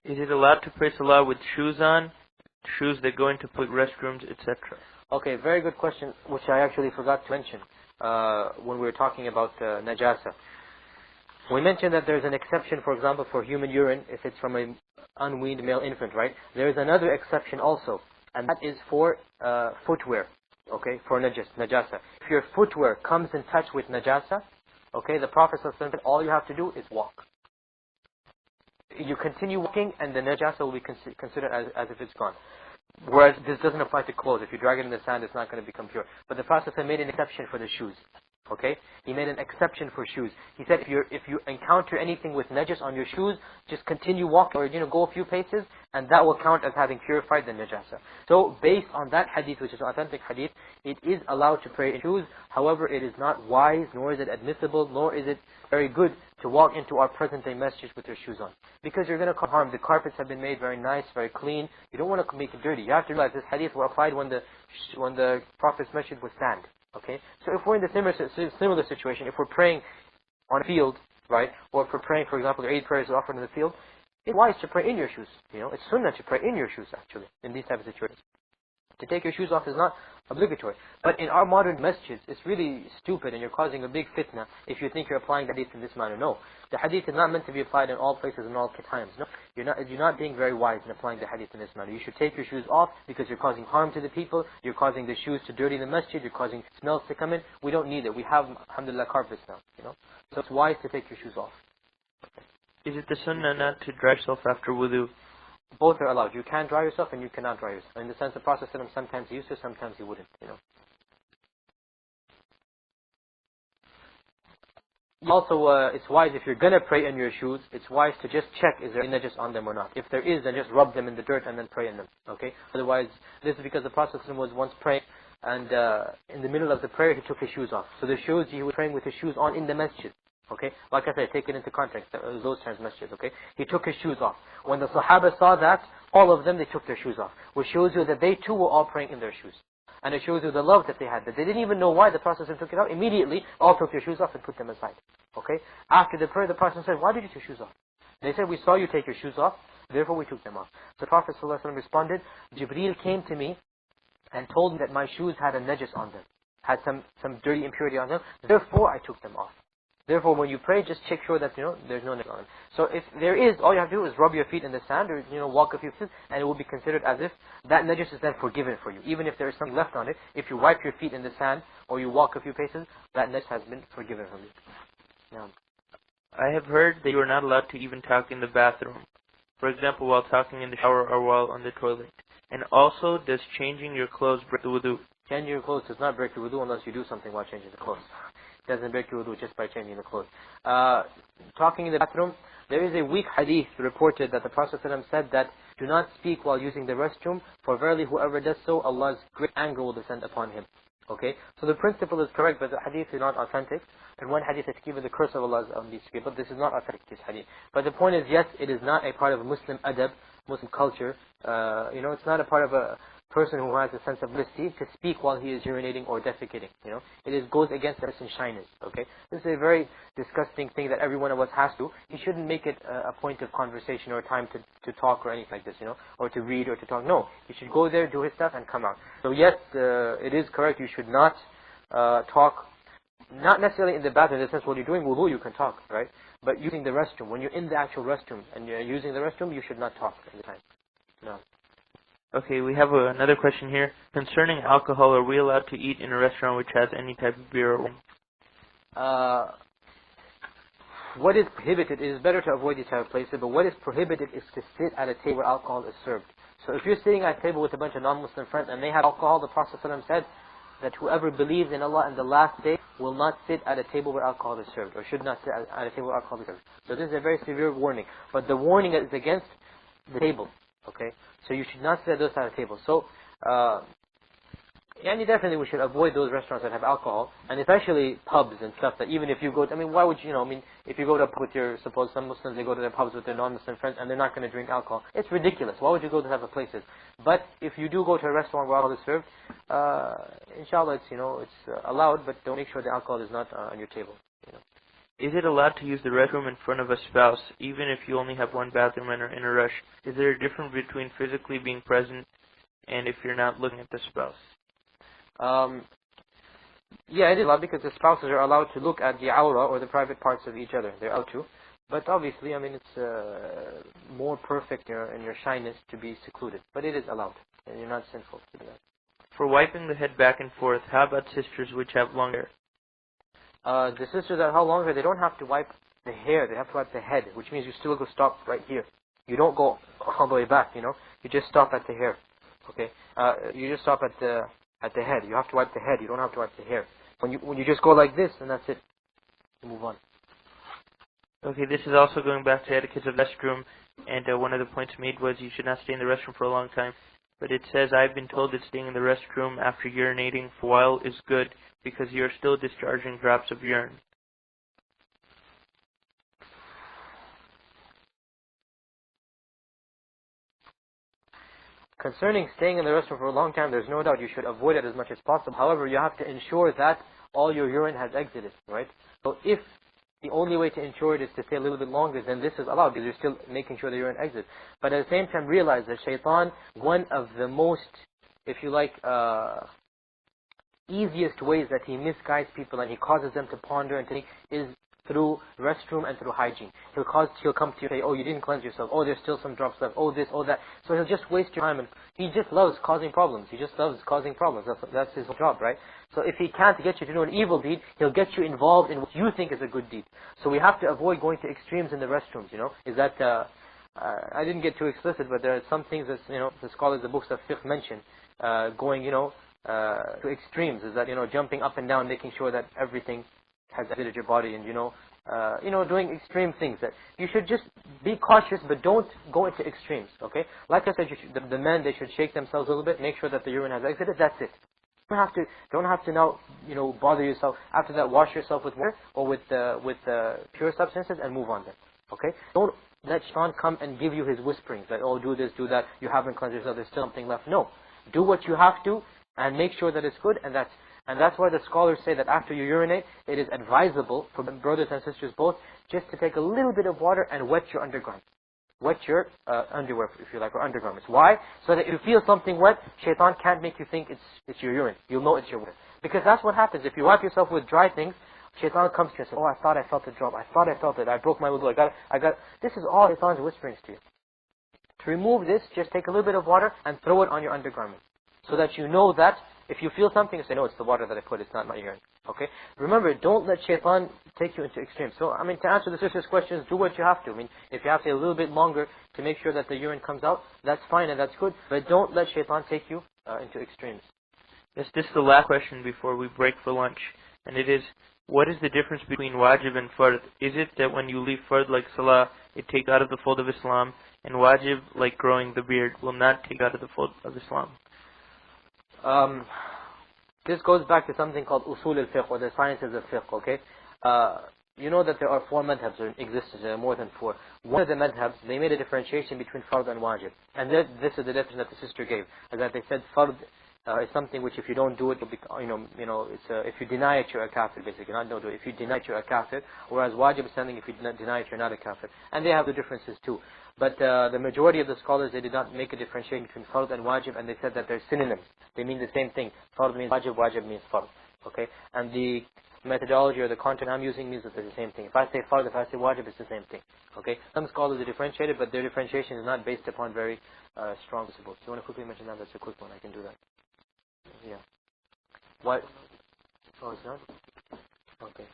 Is it allowed to pray salah with shoes on, shoes that go into public restrooms, etc.? Okay, very good question, which I actually forgot to mention when we were talking about najasa. We mentioned that there's an exception, for example, for human urine if it's from an unweaned male infant, right? There is another exception also, and that is for footwear, okay, for najasa. If your footwear comes in touch with najasa, okay, the Prophet said all you have to do is walk. You continue walking and the najasa will be considered as if it's gone. Whereas this doesn't apply to clothes. If you drag it in the sand, it's not going to become pure. But the Prophet made an exception for the shoes. Okay? He made an exception for shoes. He said if you encounter anything with najis on your shoes, just continue walking or go a few paces and that will count as having purified the najasa. So based on that hadith, which is an authentic hadith, it is allowed to pray in shoes. However, it is not wise, nor is it admissible, nor is it very good to walk into our present day masjids with your shoes on. Because you're going to cause harm. The carpets have been made very nice, very clean. You don't want to make it dirty. You have to realize this hadith was applied when the Prophet's masjid was sand. Okay, so if we're in the similar situation, if we're praying on a field, right, or if we're praying, for example, the Eid prayers are offered in the field, it's wise to pray in your shoes. It's sunnah to pray in your shoes, actually, in these type of situations. To take your shoes off is not obligatory. But in our modern masjids, it's really stupid and you're causing a big fitna if you think you're applying the hadith in this manner. No. The hadith is not meant to be applied in all places and all times. No. You're not being very wise in applying the hadith in this manner. You should take your shoes off because you're causing harm to the people. You're causing the shoes to dirty the masjid. You're causing smells to come in. We don't need it. We have, alhamdulillah, carpets now. So it's wise to take your shoes off. Is it the sunnah not to dry yourself after wudu? Both are allowed. You can dry yourself and you cannot dry yourself. In the sense the Prophet sometimes he used to, sometimes he wouldn't. Also, it's wise if you're going to pray in your shoes, it's wise to just check is there any najis on them or not. If there is, then just rub them in the dirt and then pray in them. Okay? Otherwise, this is because the Prophet was once praying and in the middle of the prayer he took his shoes off. So the shoes he was praying with his shoes on in the masjid. Okay, like I said, take it into context. Those times masjid. Okay, he took his shoes off. When the Sahaba saw that, all of them they took their shoes off, which shows you that they too were all praying in their shoes, and it shows you the love that they had. That they didn't even know why the Prophet took it out. Immediately, all took their shoes off and put them aside. Okay, after the prayer, the Prophet said, "Why did you take your shoes off?" They said, "We saw you take your shoes off, therefore we took them off." So the Prophet ﷺ responded, "Jibreel came to me and told me that my shoes had a najis on them, had some dirty impurity on them. Therefore, I took them off." Therefore, when you pray, just check sure that, there's no najas on it. So if there is, all you have to do is rub your feet in the sand or, walk a few feet, and it will be considered as if that najas is then forgiven for you. Even if there is something left on it, if you wipe your feet in the sand or you walk a few paces, that najas has been forgiven from you. Now, I have heard that you are not allowed to even talk in the bathroom. For example, while talking in the shower or while on the toilet. And also, does changing your clothes break the wudu? Changing your clothes does not break your wudu unless you do something while changing the clothes. It doesn't break your wudu just by changing the clothes. Talking in the bathroom, there is a weak hadith reported that the Prophet ﷺ said that, do not speak while using the restroom, for verily whoever does so, Allah's great anger will descend upon him. Okay, so the principle is correct, but the hadith is not authentic. And one hadith is given the curse of Allah on these people. This is not authentic, this hadith. But the point is, yes, it is not a part of a Muslim adab, Muslim culture. It's not a part of a person who has a sense of modesty to speak while he is urinating or defecating. It goes against the person's shyness. Okay, this is a very disgusting thing that every one of us has to. He shouldn't make it a point of conversation or time to talk or anything like this, or to read or to talk. No, he should go there, do his stuff, and come out. So yes, it is correct. You should not talk. Not necessarily in the bathroom, in the sense when you're doing wudu, you can talk, right? But using the restroom, when you're in the actual restroom and you're using the restroom, you should not talk at the time. No. Okay, we have another question here. Concerning alcohol, are we allowed to eat in a restaurant which has any type of beer or wine? What is prohibited, it is better to avoid these type of places, but what is prohibited is to sit at a table where alcohol is served. So if you're sitting at a table with a bunch of non-Muslim friends and they have alcohol, the Prophet ﷺ said that whoever believes in Allah and the last day will not sit at a table where alcohol is served, or should not sit at a table where alcohol is served. So this is a very severe warning. But the warning is against the table. Okay? So you should not sit at those kind of tables. So, definitely we should avoid those restaurants that have alcohol, and especially pubs and stuff that even if you go, why would you, if you go to a pub with suppose some Muslims, they go to their pubs with their non-Muslim friends and they're not going to drink alcohol. It's ridiculous. Why would you go to those type of places? But if you do go to a restaurant where alcohol is served, inshallah it's allowed, but don't make sure the alcohol is not on your table. Is it allowed to use the restroom in front of a spouse, even if you only have one bathroom and are in a rush? Is there a difference between physically being present and if you're not looking at the spouse? Yeah, it is allowed because the spouses are allowed to look at the awra or the private parts of each other. They're allowed to. But obviously, it's more perfect in your shyness to be secluded. But it is allowed, and you're not sinful to do that. For wiping the head back and forth, how about sisters which have long hair? The sisters that have long hair, they don't have to wipe the hair. They have to wipe the head, which means you still go stop right here. You don't go all the way back, You just stop at the hair. Okay? You just stop at the head. You have to wipe the head. You don't have to wipe the hair. When you just go like this, and that's it. You move on. Okay, this is also going back to etiquette of the restroom, and one of the points made was you should not stay in the restroom for a long time. But it says, I've been told that staying in the restroom after urinating for a while is good because you're still discharging drops of urine. Concerning staying in the restroom for a long time, there's no doubt you should avoid it as much as possible. However, you have to ensure that all your urine has exited, right? So if the only way to ensure it is to stay a little bit longer, then this is allowed because you're still making sure the urine exits. But at the same time, realize that shaitan, one of the most, if you like, easiest ways that he misguides people and he causes them to ponder and think is through restroom and through hygiene. He'll come to you and say, oh, you didn't cleanse yourself. Oh, there's still some drops left. Oh, this, oh, that. So he'll just waste your time, and he just loves causing problems. He just loves causing problems. That's his job, right? So if he can't get you to do an evil deed, he'll get you involved in what you think is a good deed. So we have to avoid going to extremes in the restrooms, Is that, I didn't get too explicit, but there are some things that, the scholars, the books of Fiqh mention, going, to extremes, is that, jumping up and down, making sure that everything has exited your body, and doing extreme things. That you should just be cautious, but don't go into extremes. Okay, like I said, the men, they should shake themselves a little bit, make sure that the urine has exited. That's it. Don't have to now bother yourself. After that, wash yourself with water or with pure substances and move on then. Okay, don't let shaitan come and give you his whisperings that, oh, do this, do that, you haven't cleansed yourself, there's still something left. No, do what you have to and make sure that it's good, and that's why the scholars say that after you urinate, it is advisable for brothers and sisters both just to take a little bit of water and wet your undergarment. Wet your underwear, if you like, or undergarments. Why? So that if you feel something wet, shaitan can't make you think it's your urine. You'll know it's your water. Because that's what happens. If you wipe yourself with dry things, Shaitan comes to you and says, oh, I thought I felt a drop. I thought I felt it. I broke my wudu. I got. This is all Shaitan's whisperings to you. To remove this, just take a little bit of water and throw it on your undergarment. So that you know that if you feel something, you say, no, it's the water that I put, it's not my urine. Okay? Remember, don't let Shaitan take you into extremes. So, I mean, to answer the sister's questions, do what you have to. I mean, if you have to a little bit longer to make sure that the urine comes out, that's fine and that's good. But don't let Shaitan take you into extremes. Yes, this is the last question before we break for lunch. And it is, what is the difference between wajib and fard? Is it that when you leave fard like salah, it take out of the fold of Islam, and wajib, like growing the beard, will not take out of the fold of Islam? This goes back to something called usul al-fiqh, or the sciences of fiqh, okay? You know that there are 4 madhabs in existence, there are more than 4. One of the madhabs, they made a differentiation between fard and wajib. And this is the definition that the sister gave. As that they said, fard is something which if you don't do it, it's if you deny it, you're a kafir, basically. Not don't do it. If you deny it, you're a kafir. Whereas wajib is something, if you deny it, you're not a kafir. And they have the differences too. But the majority of the scholars, they did not make a differentiation between fard and wajib, and they said that they're synonyms. They mean the same thing. Fard means wajib, wajib means fard. Okay? And the methodology or the content I'm using means that they're the same thing. If I say fard, if I say wajib, it's the same thing. Okay? Some scholars are differentiated, but their differentiation is not based upon very strong principles. Do you want to quickly mention that? That's a quick one. I can do that. Yeah. What? Oh, it's not? Okay.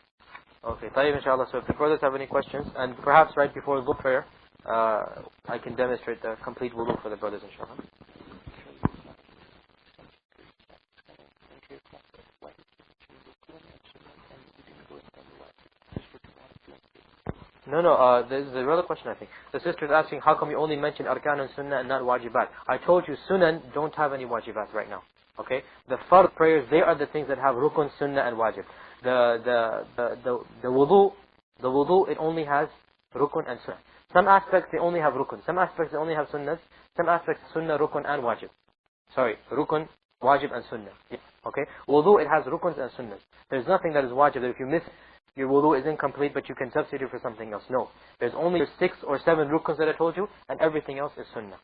Okay. Tayyib, inshallah. So if the brothers have any questions, and perhaps right before the prayer, I can demonstrate the complete wudu for the brothers, inshallah. No, this is another question, I think. The sister is asking, how come you only mention arkan and sunnah and not wajibat? I told you, sunan don't have any wajibat right now. Okay? The fard prayers, they are the things that have rukun, sunnah and wajib. The wudu, it only has rukun and sunnah. Some aspects, they only have rukun. Some aspects, they only have sunnahs. Some aspects, sunnah, rukun and wajib. Sorry, rukun, wajib and sunnah. Yeah. Okay? Wudu, it has rukuns and sunnahs. There's nothing that is wajib, that if you miss, your wudu is incomplete, but you can substitute for something else. No. There's only 6 or 7 rukuns that I told you, and everything else is sunnah.